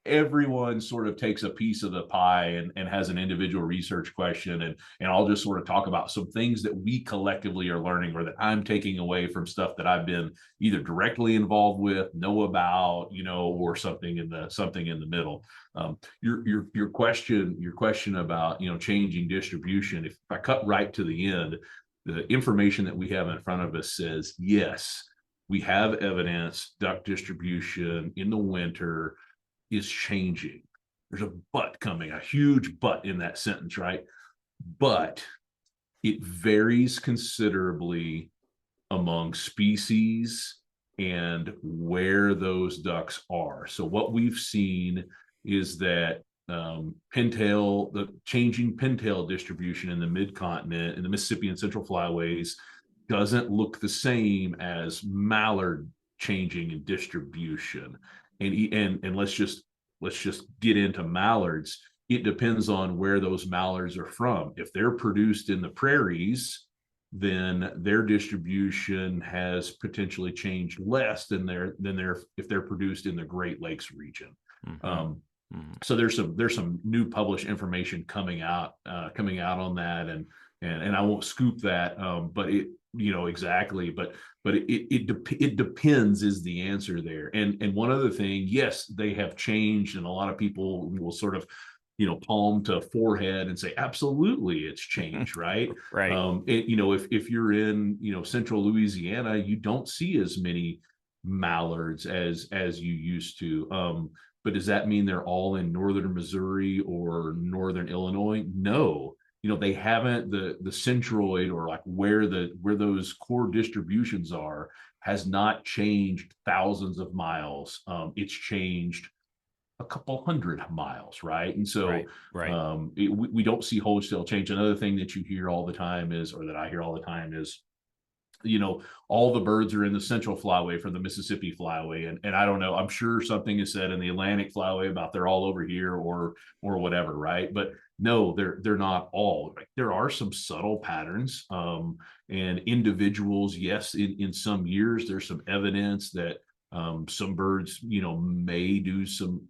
Everyone sort of takes a piece of the pie and has an individual research question, and I'll just sort of talk about some things that we collectively are learning, or that I'm taking away from stuff that I've been either directly involved with, know about, or something in the middle. Your question about changing distribution. If I cut right to the end, the information that we have in front of us says yes, we have evidence duck distribution in the winter is changing. There's a but coming, a huge but in that sentence, right? But it varies considerably among species and where those ducks are. So what we've seen is that the changing pintail distribution in the mid-continent, in the Mississippi and Central Flyways, doesn't look the same as mallard changing in distribution. And let's just get into mallards. It depends on where those mallards are from. If they're produced in the prairies, then their distribution has potentially changed less than if they're produced in the Great Lakes region. So there's some new published information coming out on that, and I won't scoop that, but it exactly, but it depends is the answer there. And one other thing, yes, they have changed, and a lot of people will sort of palm to forehead and say absolutely it's changed, right? Right. If you're in central Louisiana, you don't see as many mallards as you used to. But does that mean they're all in northern Missouri or northern Illinois? No. They haven't, the centroid, or like where those core distributions are, has not changed thousands of miles. It's changed a couple hundred miles, right? And so right. We don't see wholesale change. Another thing that you hear all the time is, or that I hear all the time is, all the birds are in the Central Flyway from the Mississippi Flyway. And I don't know, I'm sure something is said in the Atlantic Flyway about they're all over here or whatever, right? But no, they're not all. Right? There are some subtle patterns, and individuals, yes, in some years, there's some evidence that some birds, may do some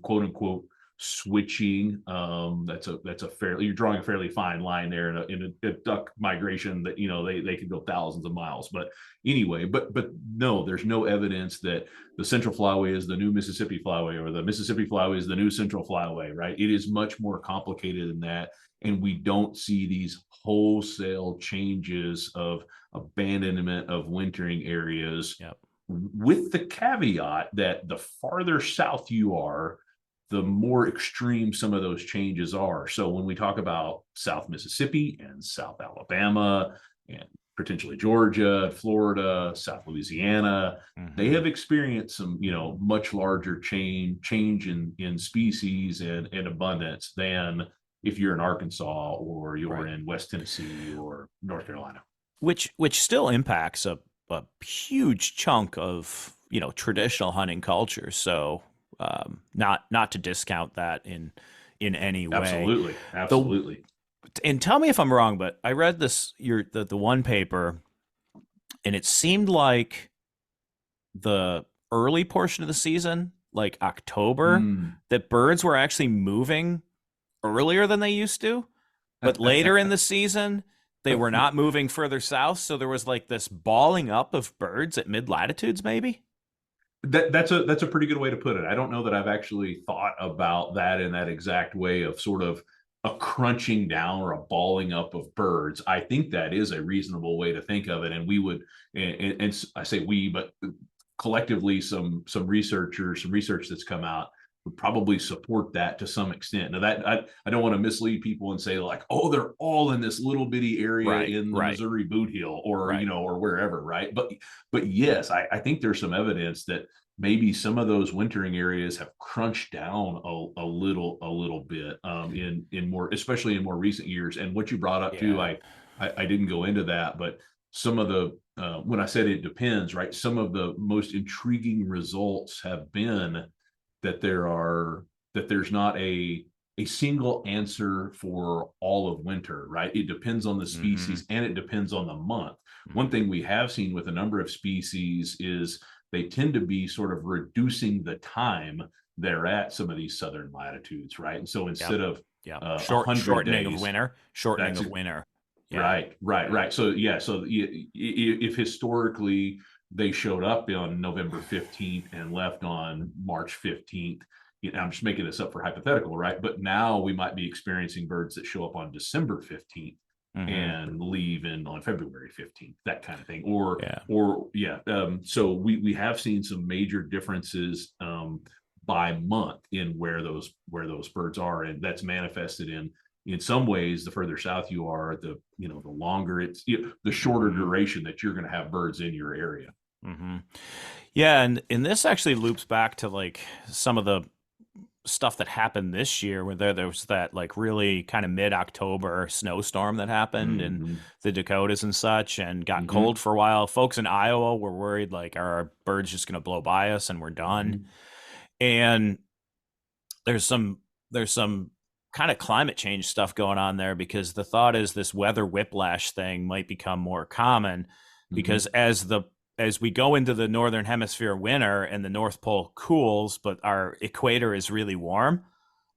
quote unquote switching. That's a fairly, you're drawing a fairly fine line there in a duck migration that they could go thousands of miles. But anyway, but no, there's no evidence that the Central Flyway is the new Mississippi Flyway, or the Mississippi Flyway is the new Central Flyway, right? It is much more complicated than that, and we don't see these wholesale changes of abandonment of wintering areas. Yep. With the caveat that the farther south you are, the more extreme some of those changes are. So when we talk about South Mississippi and South Alabama and potentially Georgia, Florida, South Louisiana, they have experienced some, much larger change in species and abundance than if you're in Arkansas or you're in West Tennessee or North Carolina. Which still impacts a huge chunk of, traditional hunting culture. So not to discount that in any way. Absolutely. And tell me if I'm wrong, but I read the one paper, and it seemed like the early portion of the season, like October, that birds were actually moving earlier than they used to, but later in the season, they were not moving further south. So there was like this balling up of birds at mid latitudes, maybe. That's a pretty good way to put it. I don't know that I've actually thought about that in that exact way of sort of a crunching down or a balling up of birds. I think that is a reasonable way to think of it. And we would, and I say we, but collectively some research that's come out would probably support that to some extent. Now that I don't want to mislead people and say like, oh, they're all in this little bitty area in the Missouri Boot Heel or or wherever, right? But yes, I think there's some evidence that maybe some of those wintering areas have crunched down a little bit in more, especially in more recent years. And what you brought up too, I didn't go into that, but some of the when I said it depends, right? Some of the most intriguing results have been that there's not a single answer for all of winter, right? It depends on the species and it depends on the month. One thing we have seen with a number of species is they tend to be sort of reducing the time they're at some of these southern latitudes, right? And so instead of shortening of winter. Right. So if historically they showed up on November 15th and left on March 15th, I'm just making this up for hypothetical, right? But now we might be experiencing birds that show up on December 15th and leave on February 15th, that kind of thing. So we have seen some major differences by month in where those birds are, and that's manifested in some ways. The further south you are, the longer it's the shorter duration that you're going to have birds in your area. Yeah, and this actually loops back to like some of the stuff that happened this year, where there was that like really kind of mid-October snowstorm that happened in the Dakotas and such, and got cold for a while. Folks in Iowa were worried, like, are our birds just going to blow by us and we're done? And there's some kind of climate change stuff going on there, because the thought is this weather whiplash thing might become more common, because as we go into the northern hemisphere winter and the North Pole cools, but our equator is really warm,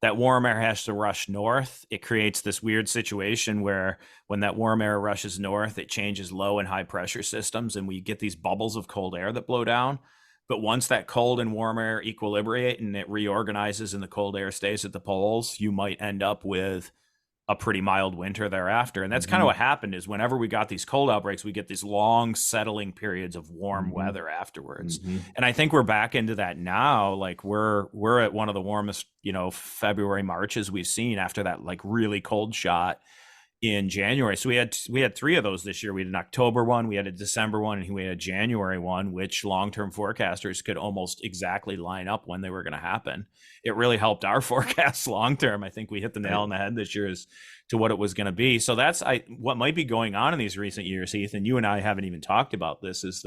that warm air has to rush north. It creates this weird situation where when that warm air rushes north, it changes low and high pressure systems, and we get these bubbles of cold air that blow down. But once that cold and warm air equilibrate and it reorganizes and the cold air stays at the poles, you might end up with a pretty mild winter thereafter. And that's kind of what happened, is whenever we got these cold outbreaks, we get these long settling periods of warm weather afterwards. And I think we're back into that now. Like we're at one of the warmest, February, Marches we've seen after that like really cold shot in January. So we had three of those this year. We had an October one, we had a December one, and we had a January one, which long-term forecasters could almost exactly line up when they were going to happen. It really helped our forecasts long-term. I think we hit the nail on the head this year as to what it was going to be. So that's what might be going on in these recent years, Heath, and you and I haven't even talked about this, is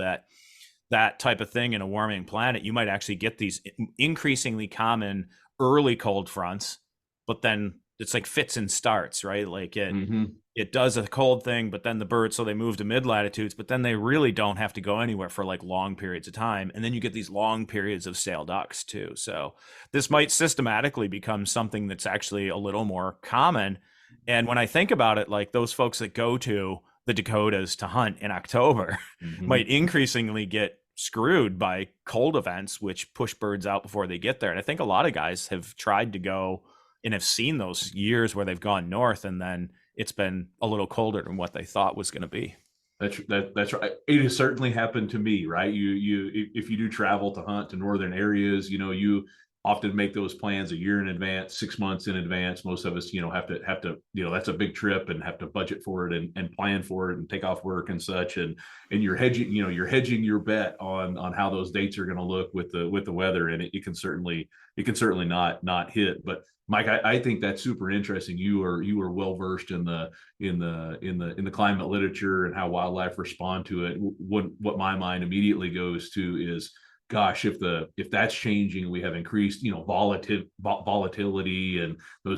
that type of thing in a warming planet, you might actually get these increasingly common early cold fronts, but then it's like fits and starts, right? Like it does a cold thing, but then the birds, so they move to mid latitudes, but then they really don't have to go anywhere for like long periods of time. And then you get these long periods of stale ducks too. So this might systematically become something that's actually a little more common. And when I think about it, like those folks that go to the Dakotas to hunt in October might increasingly get screwed by cold events, which push birds out before they get there. And I think a lot of guys have tried to go and have seen those years where they've gone north and then it's been a little colder than what they thought was going to be. That's right. It has certainly happened to me, right? If you do travel to hunt to northern areas, you often make those plans a year in advance, 6 months in advance. Most of us, have to, that's a big trip and have to budget for it and plan for it and take off work and such. And you're hedging, you're hedging your bet on how those dates are going to look with the weather. And it can certainly not hit. But Mike, I think that's super interesting. You are well versed in the climate literature and how wildlife respond to it. What my mind immediately goes to is, gosh, if that's changing, we have increased, volatility and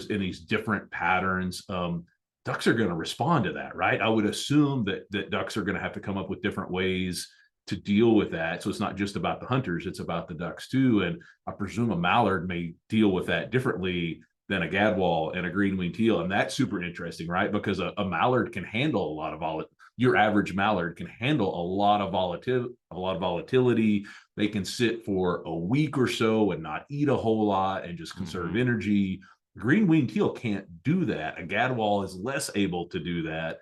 these different patterns. Ducks are going to respond to that, right? I would assume that ducks are going to have to come up with different ways to deal with that. So it's not just about the hunters, it's about the ducks too. And I presume a mallard may deal with that differently than a gadwall and a green-winged teal. And that's super interesting, right? Because a mallard can handle a lot of your average mallard can handle a lot of volatility. They can sit for a week or so and not eat a whole lot and just conserve energy. Green-winged teal can't do that. A gadwall is less able to do that.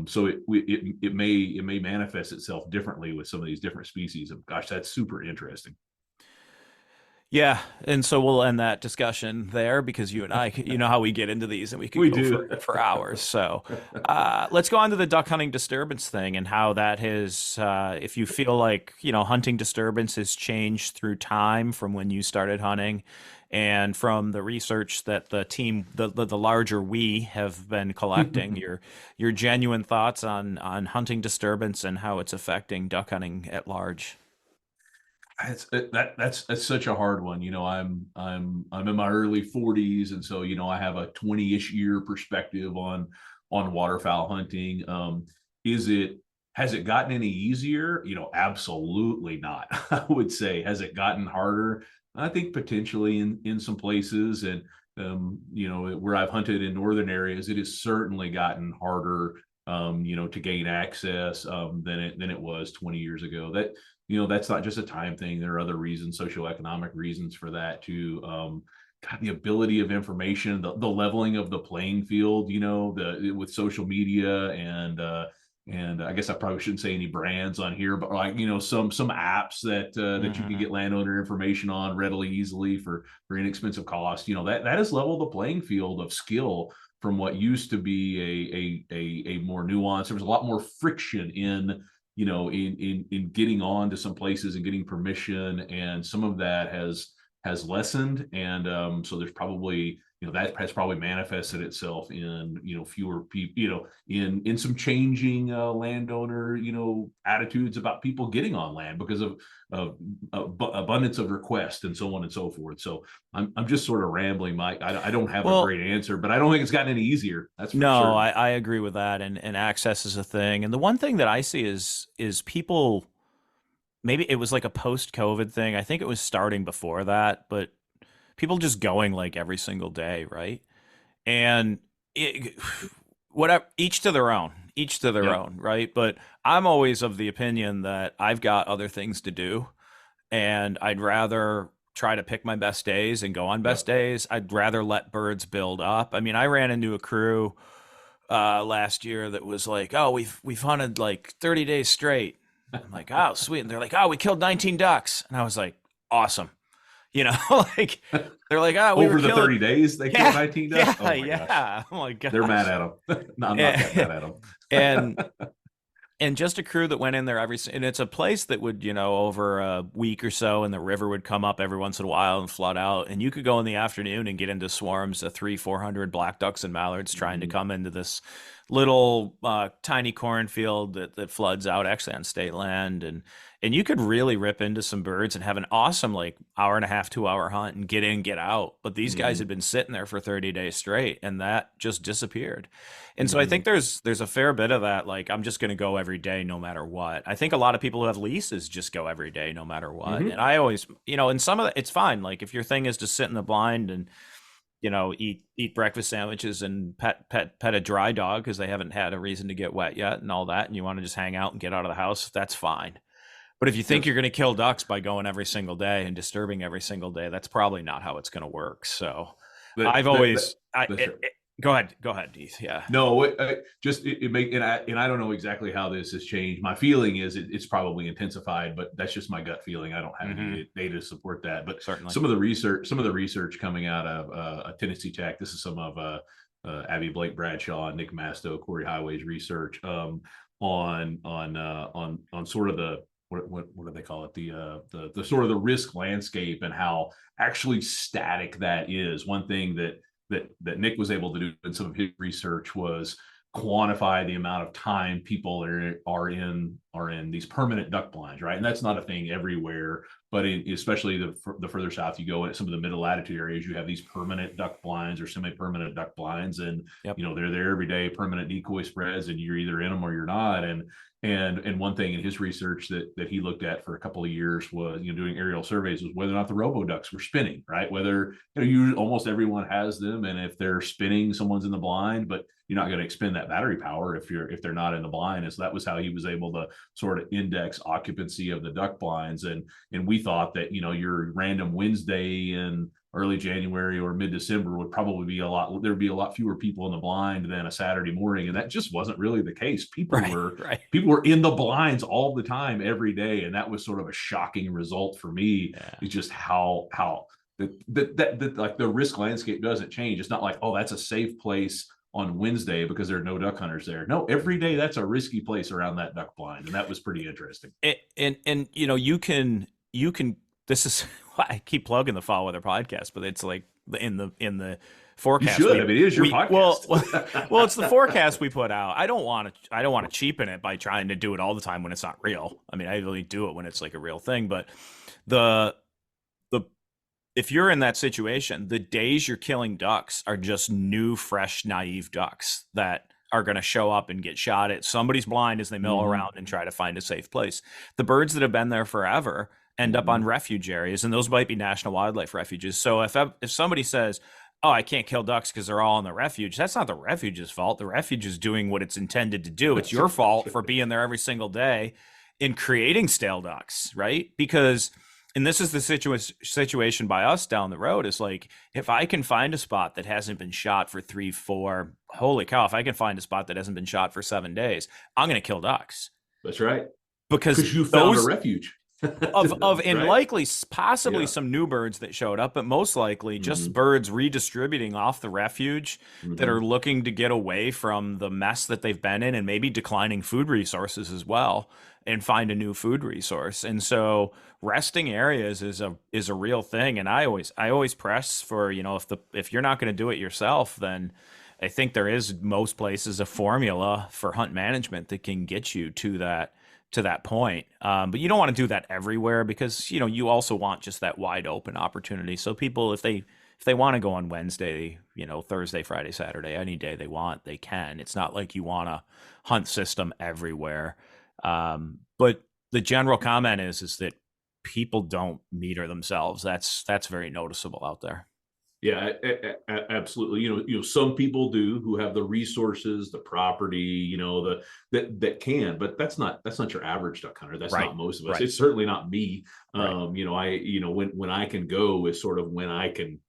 So it may manifest itself differently with some of these different species. And gosh, that's super interesting. Yeah, and so we'll end that discussion there because you and I, you know how we get into these, and we could go for hours. So let's go on to the duck hunting disturbance thing and how that has, if you feel like, hunting disturbance has changed through time from when you started hunting and from the research that the team, the larger we have been collecting, your genuine thoughts on hunting disturbance and how it's affecting duck hunting at large. That's such a hard one. I'm in my early 40s, and so I have a 20-ish year perspective on waterfowl hunting. Has it gotten any easier? Absolutely not. I would say, has it gotten harder? I think potentially in some places, and where I've hunted in northern areas, it has certainly gotten harder to gain access than it was 20 years ago. That's not just a time thing. There are other reasons, socioeconomic reasons for that too. The ability of information, the leveling of the playing field, with social media and I guess I probably shouldn't say any brands on here, but some apps that you can get landowner information on readily, easily for inexpensive cost. That has leveled the playing field of skill from what used to be a more nuanced. There was a lot more friction in getting on to some places and getting permission, and some of that has lessened, and so there's probably that has probably manifested itself in fewer people, in some changing landowner attitudes about people getting on land because of abundance of requests and so on and so forth. So I'm just sort of rambling, Mike. I don't have a great answer, but I don't think it's gotten any easier. That's for sure. I agree with that, and access is a thing. And the one thing that I see is people, maybe it was like a post-COVID thing. I think it was starting before that, but people just going like every single day, right? And whatever, each to their own, right? But I'm always of the opinion that I've got other things to do, and I'd rather try to pick my best days and go on best days. I'd rather let birds build up. I mean, I ran into a crew last year that was like, "Oh, we've hunted like 30 days straight." I'm like, "Oh, sweet." And they're like, "Oh, we killed 19 ducks." And I was like, "Awesome." Like they're like, "Oh, we over were the killing 30 days they killed 19 ducks." Yeah. Oh my gosh. They're mad at them. No, I'm not that mad at them. And just a crew that went in there and it's a place that would, over a week or so, and the river would come up every once in a while and flood out, and you could go in the afternoon and get into swarms of 300-400 black ducks and mallards trying to come into this little tiny cornfield that floods out actually on state land, and you could really rip into some birds and have an awesome like hour and a half, 2 hour hunt and get in, get out. But these guys had been sitting there for 30 days straight, and that just disappeared. And so I think there's a fair bit of that. Like, I'm just going to go every day, no matter what. I think a lot of people who have leases just go every day, no matter what. And I always, and some of it's fine. Like if your thing is to sit in the blind and, eat breakfast sandwiches and pet a dry dog because they haven't had a reason to get wet yet and all that, and you want to just hang out and get out of the house, that's fine. But if you think you're going to kill ducks by going every single day and disturbing every single day, that's probably not how it's going to work. So go ahead, Heath. Yeah. No, I don't know exactly how this has changed. My feeling is it's probably intensified, but that's just my gut feeling. I don't have any data to support that. But certainly some of the research coming out of Tennessee Tech. This is some of Abby Blake Bradshaw, Nick Masto, Corey Highway's research on sort of the what do they call it? The sort of the risk landscape and how actually static that is. One thing that Nick was able to do in some of his research was quantify the amount of time people are in these permanent duck blinds, right? And that's not a thing everywhere, but especially the further south you go, in some of the middle latitude areas, you have these permanent duck blinds or semi-permanent duck blinds, and they're there every day, permanent decoy spreads, and you're either in them or you're not. And one thing in his research that he looked at for a couple of years was, doing aerial surveys, was whether or not the robo-ducks were spinning, right? Whether, almost everyone has them, and if they're spinning, someone's in the blind, but you're not going to expend that battery power if they're not in the blind. And so that was how he was able to sort of index occupancy of the duck blinds. And we thought that, your random Wednesday early January or mid-December would probably be there'd be a lot fewer people in the blind than a Saturday morning. And that just wasn't really the case. People were in the blinds all the time, every day. And that was sort of a shocking result for me. Yeah. It's just how that like the risk landscape doesn't change. It's not like, oh, that's a safe place on Wednesday because there are no duck hunters there. No, every day that's a risky place around that duck blind. And that was pretty interesting. And you can, this is why I keep plugging the FowlWeather Podcast, but it's like in the forecast. You should. It is your podcast. Well, it's the forecast we put out. I don't want to cheapen it by trying to do it all the time when it's not real. I mean, I really do it when it's like a real thing, but if you're in that situation, the days you're killing ducks are just new, fresh, naive ducks that are going to show up and get shot at somebody's blind as they mill around and try to find a safe place. The birds that have been there forever end up on refuge areas, and those might be national wildlife refuges. So if somebody says, oh, I can't kill ducks because they're all in the refuge, that's not the refuge's fault. The refuge is doing what it's intended to do. It's your fault for being there every single day and creating stale ducks, right? Because, and this is the situation by us down the road, is like, if I can find a spot that hasn't been shot for 3-4, holy cow, if I can find a spot that hasn't been shot for 7 days, I'm going to kill ducks. That's right. Because you found a refuge. And likely possibly some new birds that showed up, but most likely just birds redistributing off the refuge that are looking to get away from the mess that they've been in, and maybe declining food resources as well, and find a new food resource. And so resting areas is a real thing. And I always press for, if you're not going to do it yourself, then I think there is most places a formula for hunt management that can get you to that point. But you don't want to do that everywhere, because, you also want just that wide open opportunity. So people, if they want to go on Wednesday, Thursday, Friday, Saturday, any day they want, they can. It's not like you want a hunt system everywhere. But the general comment is that people don't meter themselves. That's very noticeable out there. Yeah, absolutely. Some people do, who have the resources, the property, that can, but that's not your average duck hunter. That's not most of us. It's certainly not me. When I can go is sort of when I can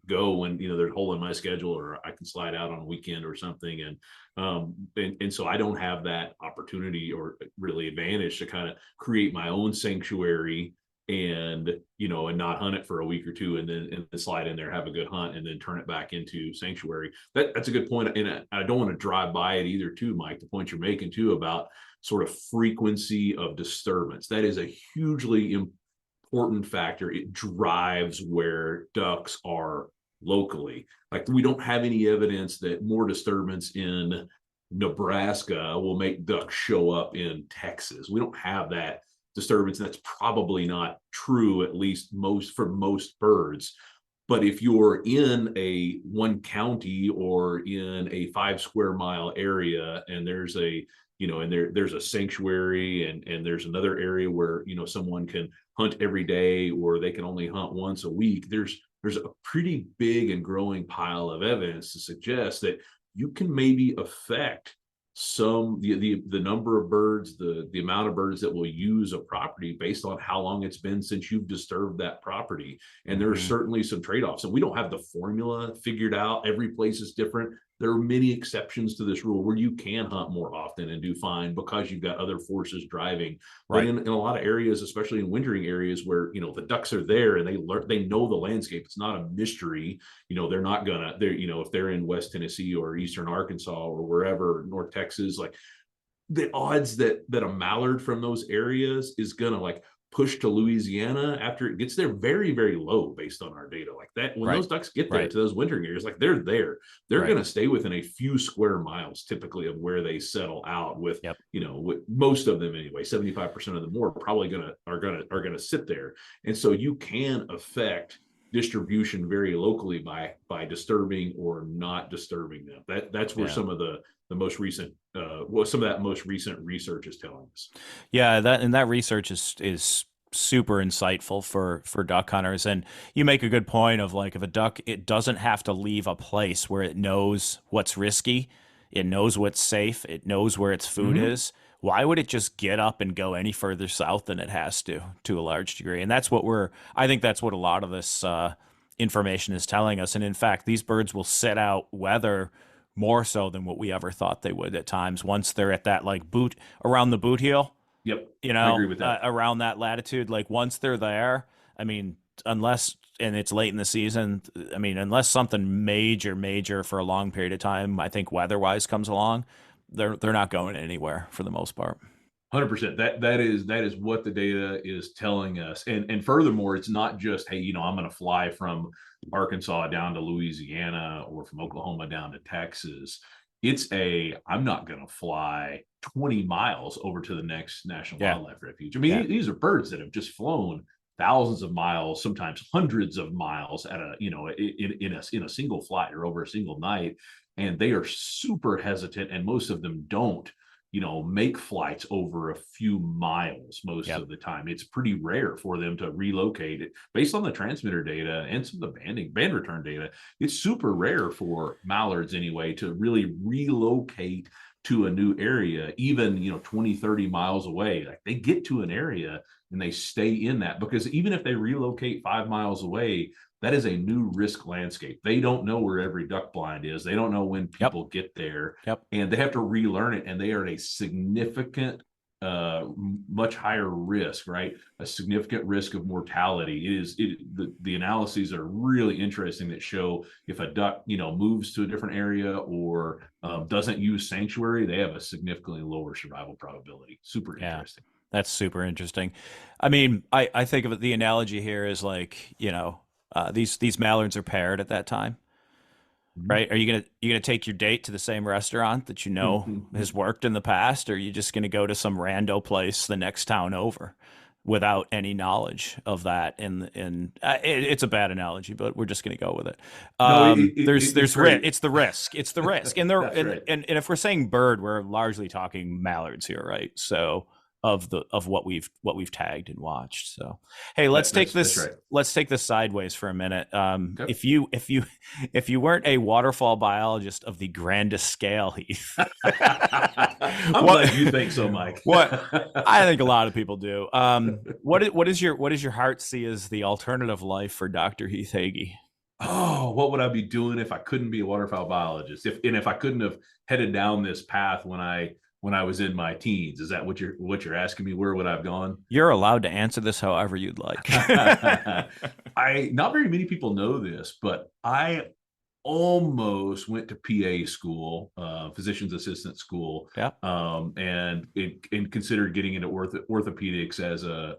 go, when, there's a hole in my schedule, or I can slide out on a weekend or something. And so I don't have that opportunity or really advantage to kind of create my own sanctuary and not hunt it for a week or two and then slide in there, have a good hunt, and then turn it back into sanctuary. That's a good point. And I don't want to drive by it either too, Mike, the point you're making too about sort of frequency of disturbance. That is a hugely important factor. It drives where ducks are locally. Like, we don't have any evidence that more disturbance in Nebraska will make ducks show up in Texas. We don't have that disturbance. That's probably not true, at least for most birds. But if you're in a one county or in a 5 square mile area, and there's there's a sanctuary, and there's another area where someone can hunt every day, or they can only hunt once a week, there's a pretty big and growing pile of evidence to suggest that you can maybe affect the number of birds, the amount of birds that will use a property based on how long it's been since you've disturbed that property. And there are certainly some trade-offs, and we don't have the formula figured out. Every place is different. There are many exceptions to this rule where you can hunt more often and do fine because you've got other forces driving. Right. But in a lot of areas, especially in wintering areas where, the ducks are there and they know the landscape, it's not a mystery. They're not gonna, if they're in West Tennessee or Eastern Arkansas or wherever, North Texas, like, the odds that a mallard from those areas is gonna push to Louisiana after it gets there, very, very low based on our data. Like that, when those ducks get there to those wintering areas, they're there. They're going to stay within a few square miles typically of where they settle out with, with most of them anyway. 75% of them are probably are going to sit there. And so you can affect distribution very locally by disturbing or not disturbing them. That's where some of the most recent some of that most recent research is telling us. Yeah, that research is super insightful for duck hunters. And you make a good point of if a duck, it doesn't have to leave a place where it knows what's risky, it knows what's safe, it knows where its food is. Why would it just get up and go any further south than it has to a large degree? And that's what I think that's what a lot of this information is telling us. And in fact, these birds will sit out weather more so than what we ever thought they would at times. Once they're at that like boot around the boot heel, Yep. you I know, agree with that. around that latitude, like once they're there, I mean, unless, and it's late in the season, I mean, unless something major for a long period of time, I think weather-wise comes along, they're not going anywhere for the most part. 100%. That is what the data is telling us. And furthermore, it's not just, hey, I'm going to fly from Arkansas down to Louisiana or from Oklahoma down to Texas. It's I'm not going to fly 20 miles over to the next National Wildlife Refuge. I mean, these are birds that have just flown thousands of miles, sometimes hundreds of miles at in a single flight or over a single night. And they are super hesitant. And most of them don't, make flights over a few miles most of the time. It's pretty rare for them to relocate it based on the transmitter data and some of the band return data. It's super rare for mallards anyway to really relocate to a new area, even 20, 30 miles away. Like they get to an area and they stay in that, because even if they relocate 5 miles away, that is a new risk landscape. They don't know where every duck blind is. They don't know when people get there, and they have to relearn it. And they are at a significant, much higher risk, right? A significant risk of mortality. The analyses are really interesting that show if a duck, moves to a different area or doesn't use sanctuary, they have a significantly lower survival probability. Super interesting. That's super interesting. I mean, I think of it, the analogy here is like, these mallards are paired at that time, right? Are you gonna take your date to the same restaurant that has worked in the past, or are you just gonna go to some rando place the next town over without any knowledge of that? And it's a bad analogy, but we're just gonna go with it. It's the risk, and and if we're saying bird, we're largely talking mallards here, right? So of what we've tagged and watched. So, hey, let's take this sideways for a minute. If you weren't a waterfowl biologist of the grandest scale, Heath, I'm glad you think so, Mike. I think a lot of people do. What does your heart see as the alternative life for Dr. Heath Hagy? Oh, what would I be doing if I couldn't be a waterfowl biologist? If I couldn't have headed down this path when I was in my teens? Is that what you're asking me? Where would I have gone? You're allowed to answer this however you'd like. Not very many people know this, but I almost went to PA school, physician's assistant school, and considered getting into orthopedics as a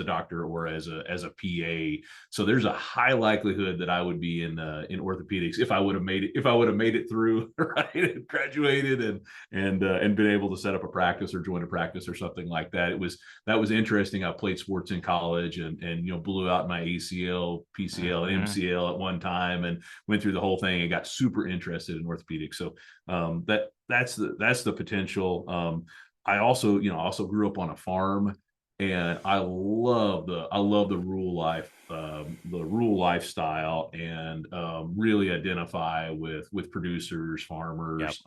doctor or as a PA. So there's a high likelihood that I would be in orthopedics if I would have made it through, right, and graduated and been able to set up a practice or join a practice or something like that. That was interesting. I played sports in college and blew out my ACL, PCL, and MCL at one time, and went through the whole thing and got super interested in orthopedics. So that's the potential. I also grew up on a farm, and I love the rural life, the rural lifestyle, and really identify with producers, farmers.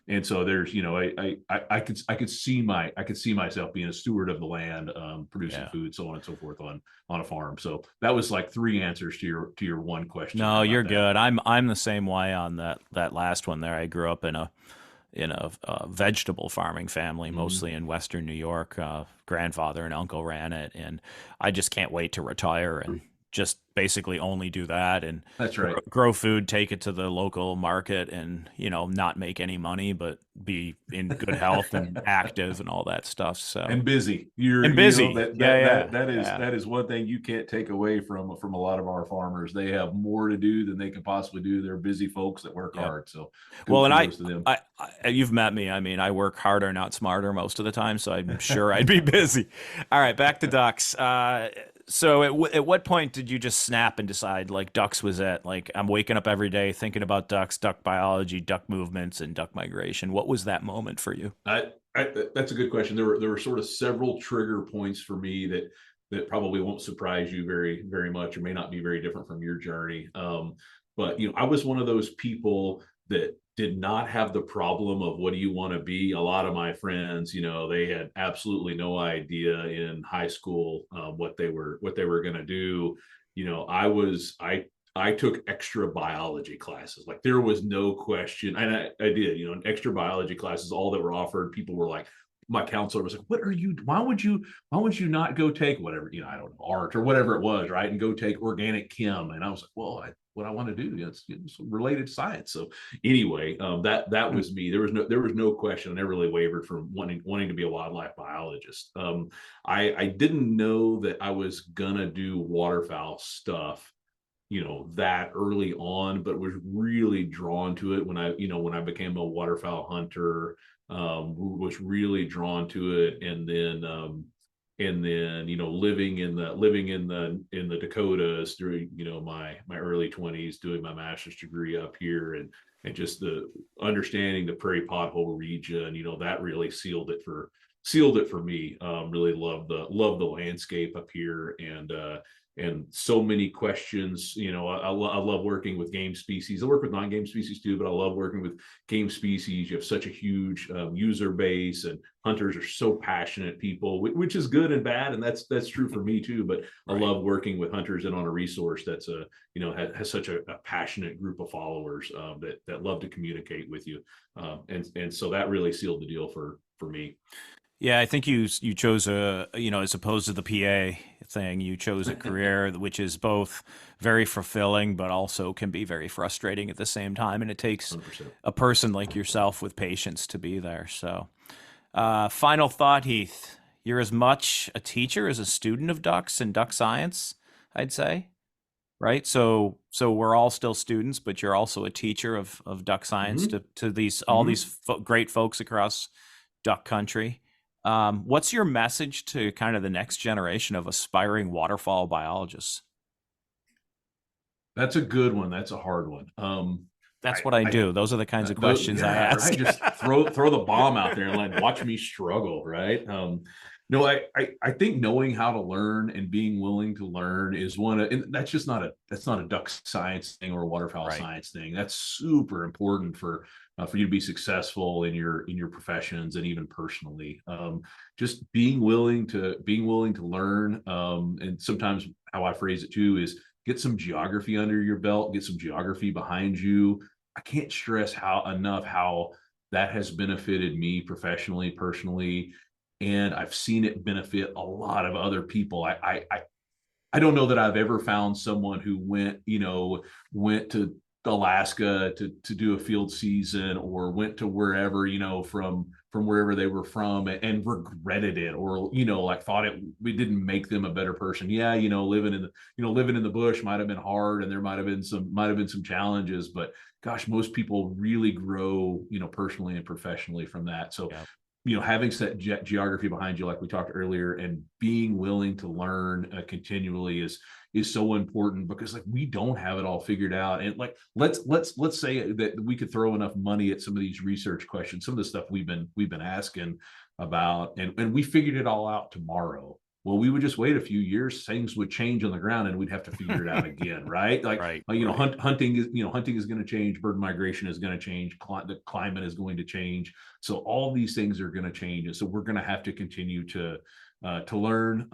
And so there's, I could see myself being a steward of the land, producing food, so on and so forth on a farm. So that was like 3 answers to your one question. No, you're good. I'm the same way on that last one there. I grew up in a vegetable farming family, mostly in Western New York. Grandfather and uncle ran it, and I just can't wait to retire and just basically only do that and that's right. Grow food, take it to the local market, and not make any money, but be in good health and active and all that stuff. So and busy. That is one thing you can't take away from a lot of our farmers. They have more to do than they can possibly do. They're busy folks that work hard. So I you've met me. I mean, I work harder, not smarter most of the time, so I'm sure I'd be busy. All right, back to ducks. So at what point did you just snap and decide like ducks was it? Like I'm waking up every day thinking about ducks, duck biology, duck movements, and duck migration. What was that moment for you? That's a good question. There were sort of several trigger points for me that probably won't surprise you very, very much, or may not be very different from your journey. But I was one of those people that did not have the problem of what do you want to be. A lot of my friends, they had absolutely no idea in high school what they were going to do. I took extra biology classes. Like there was no question. And I did, extra biology classes, all that were offered. People were like, my counselor was like, why would you not go take whatever, I don't know, art or whatever it was, right? And go take organic chem. And I was like, well, what I want to do, it's related to science. So anyway, that was me. There was no question. I never really wavered from wanting to be a wildlife biologist. I didn't know that I was gonna do waterfowl stuff, that early on, but was really drawn to it when I became a waterfowl hunter. Was really drawn to it, and then living in the Dakotas during my early 20s, doing my master's degree up here, and just the understanding the prairie pothole region, that really sealed it for me. Really loved the landscape up here, and so many questions. I love working with game species. I work with non-game species too, but I love working with game species. You have such a huge user base, and hunters are so passionate people, which is good and bad, and that's true for me too. But I love working with hunters and on a resource that's has such a passionate group of followers that love to communicate with you, and so that really sealed the deal for me. Yeah, I think you chose as opposed to the PA thing, you chose a career which is both very fulfilling, but also can be very frustrating at the same time. And it takes 100%. a person like yourself with patience to be there. So, final thought, Heath, you're as much a teacher as a student of ducks and duck science, I'd say, right? So we're all still students, but you're also a teacher of duck science to these great folks across duck country. What's your message to kind of the next generation of aspiring waterfowl biologists? That's a good one. That's a hard one. That's what I do. Those are the kinds of questions I ask. Right? Just throw the bomb out there and watch me struggle. Right. No, I think knowing how to learn and being willing to learn is and that's not a duck science thing or a waterfowl science thing. That's super important for you to be successful in your professions and even personally. Just being willing to learn. And sometimes how I phrase it too is get some geography under your belt, get some geography behind you. I can't stress enough how that has benefited me professionally, personally, and I've seen it benefit a lot of other people. I don't know that I've ever found someone who went to Alaska to do a field season, or went to wherever, from wherever they were from, and regretted it, or thought it didn't make them a better person. Yeah, living in the bush might have been hard, and there might have been some challenges, but gosh, most people really grow, personally and professionally from that. So having set geography behind you, like we talked earlier, and being willing to learn continually is so important, because we don't have it all figured out. And let's say that we could throw enough money at some of these research questions, some of the stuff we've been asking about, and we figured it all out tomorrow. Well, we would just wait a few years, things would change on the ground, and we'd have to figure it out again, right? Hunting is going to change, bird migration is going to change, the climate is going to change. So all these things are going to change, and so we're going to have to continue to learn.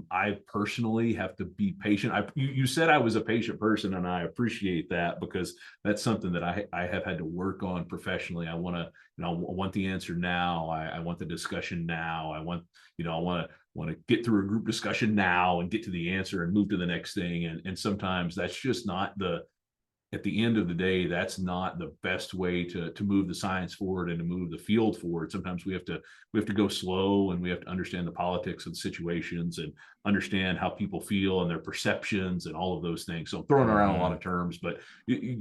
I personally have to be patient. You said I was a patient person, and I appreciate that, because that's something that I have had to work on professionally. I want the answer now. I want the discussion now. I want to get through a group discussion now and get to the answer and move to the next thing. And sometimes that's just not at the end of the day, that's not the best way to move the science forward and to move the field forward. Sometimes we have to go slow, and we have to understand the politics of the situations and understand how people feel and their perceptions and all of those things. So I'm throwing around a lot of terms, but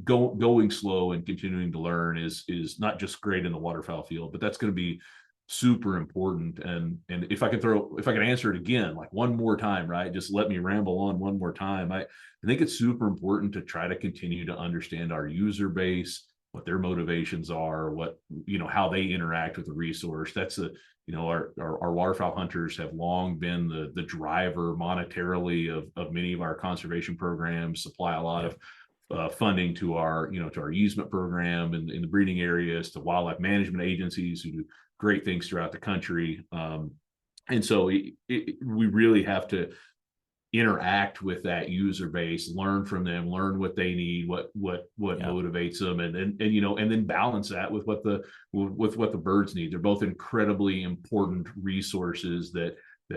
going slow and continuing to learn is not just great in the waterfowl field, but that's going to be super important. And if I can answer it again, one more time, right? Just let me ramble on one more time. I think it's super important to try to continue to understand our user base, what their motivations are, how they interact with the resource. That's our waterfowl hunters have long been the driver monetarily of many of our conservation programs, supply a lot of funding to our easement program in the breeding areas, to wildlife management agencies who do great things throughout the country. And so we really have to, interact with that user base, learn from them, learn what they need, what motivates them, and then balance that with what the birds need. They're both incredibly important resources that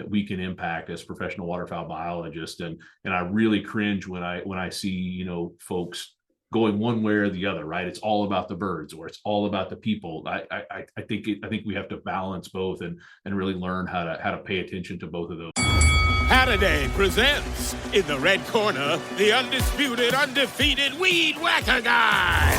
we can impact as professional waterfowl biologists. And I really cringe when I see, folks going one way or the other, right? It's all about the birds or it's all about the people. I think we have to balance both and really learn how to pay attention to both of those. Saturday presents, in the red corner, the undisputed, undefeated weed whacker guy,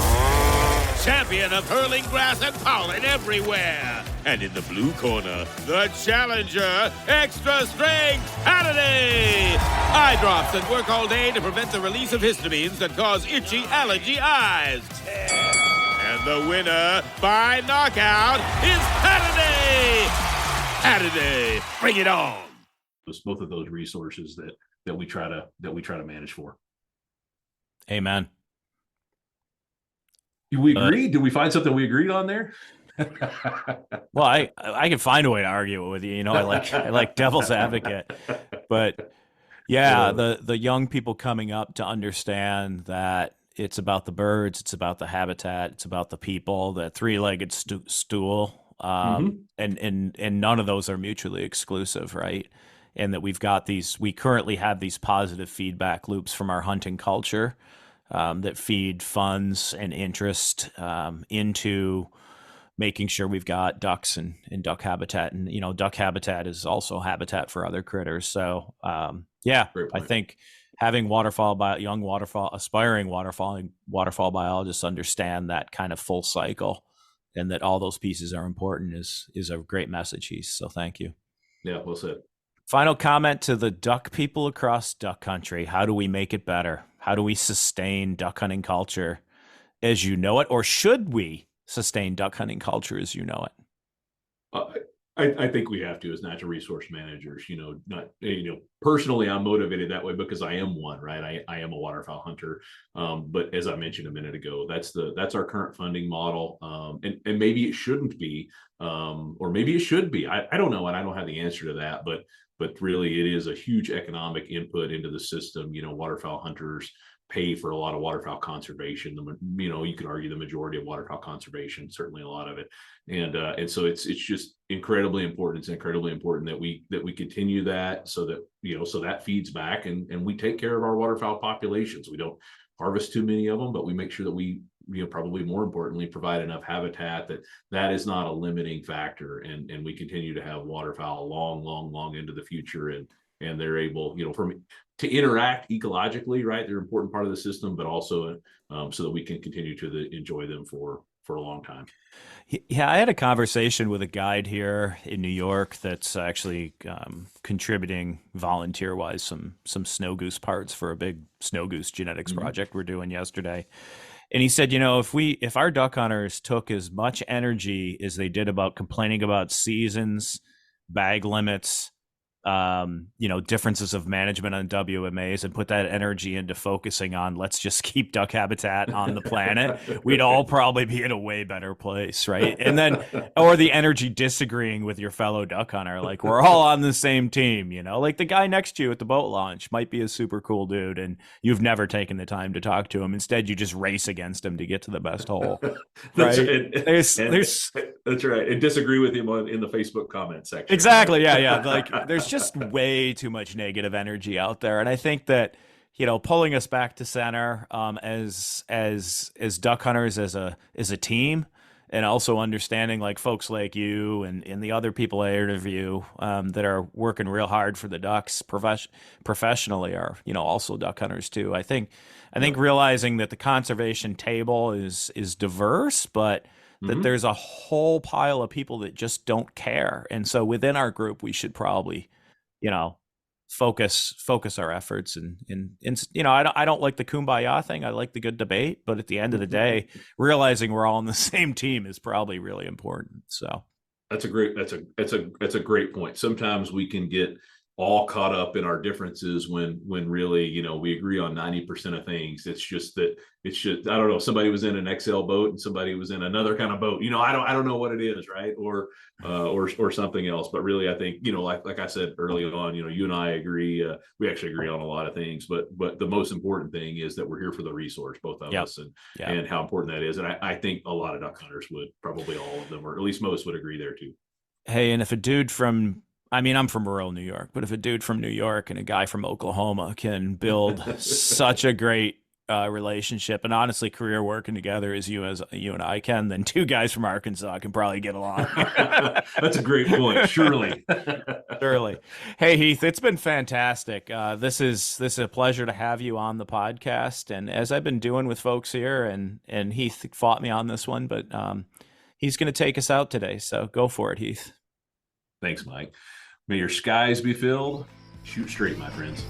champion of hurling grass and pollen everywhere. And in the blue corner, the challenger, extra strength Saturday. Eye drops that work all day to prevent the release of histamines that cause itchy allergy eyes. And the winner by knockout is Saturday. Saturday, bring it on. Both of those resources that we try to manage for. Amen. Do we agree? Did we find something we agreed on there? Well, I can find a way to argue it with you. I like devil's advocate, but yeah, the young people coming up to understand that it's about the birds, it's about the habitat, it's about the people, the three-legged stool, and none of those are mutually exclusive, right? And that we currently have these positive feedback loops from our hunting culture that feed funds and interest into making sure we've got ducks and duck habitat. And, duck habitat is also habitat for other critters. So, I think having aspiring waterfowl biologists understand that kind of full cycle and that all those pieces are important is a great message, Heath. So thank you. Yeah, well said. Final comment to the duck people across duck country. How do we make it better? How do we sustain duck hunting culture as you know it? Or should we sustain duck hunting culture as you know it? I think we have to as natural resource managers, personally, I'm motivated that way because I am one, right? I am a waterfowl hunter. But as I mentioned a minute ago, that's our current funding model. And maybe it shouldn't be, or maybe it should be. I don't know. And I don't have the answer to that, but really it is a huge economic input into the system. Waterfowl hunters pay for a lot of waterfowl conservation. You could argue the majority of waterfowl conservation, certainly a lot of it. And so it's just incredibly important. It's incredibly important that we continue that so that, so that feeds back and we take care of our waterfowl populations. We don't harvest too many of them, but we make sure that we, probably more importantly, provide enough habitat that is not a limiting factor. And we continue to have waterfowl long into the future. And they're able, to interact ecologically, right? They're an important part of the system, but also so that we can continue to enjoy them for a long time. Yeah, I had a conversation with a guide here in New York that's actually contributing volunteer-wise some snow goose parts for a big snow goose genetics project we're doing yesterday. And he said, if our duck hunters took as much energy as they did about complaining about seasons, bag limits, differences of management on WMAs and put that energy into focusing on let's just keep duck habitat on the planet, we'd all probably be in a way better place, right? And then, or the energy disagreeing with your fellow duck hunter, like we're all on the same team, like the guy next to you at the boat launch might be a super cool dude and you've never taken the time to talk to him. Instead, you just race against him to get to the best hole. That's right? That's right. And disagree with him in the Facebook comment section. Exactly. Right? Yeah. Like there's just way too much negative energy out there. And I think that, pulling us back to center as duck hunters, as a team, and also understanding like folks like you and the other people I interview that are working real hard for the ducks professionally are, also duck hunters too. I think realizing that the conservation table is diverse, but that there's a whole pile of people that just don't care. And so within our group, we should probably, focus our efforts and I don't like the kumbaya thing. I like the good debate, but at the end of the day, realizing we're all on the same team is probably really important. So that's a great point. Sometimes we can get all caught up in our differences when really, we agree on 90% of things. It's just I don't know, somebody was in an XL boat and somebody was in another kind of boat. I don't know what it is, right? Or something else. But really, I think, like I said early on, you and I agree. We actually agree on a lot of things, but the most important thing is that we're here for the resource, both of us, and how important that is. And I think a lot of duck hunters would, probably all of them, or at least most, would agree there too. Hey, and if a dude I'm from rural New York, but if a dude from New York and a guy from Oklahoma can build such a great relationship and honestly career working together as you and I can, then two guys from Arkansas can probably get along. That's a great point. Surely. Hey, Heath, it's been fantastic. This is a pleasure to have you on the podcast. And as I've been doing with folks here, and Heath fought me on this one, but he's going to take us out today. So go for it, Heath. Thanks, Mike. May your skies be filled. Shoot straight, my friends.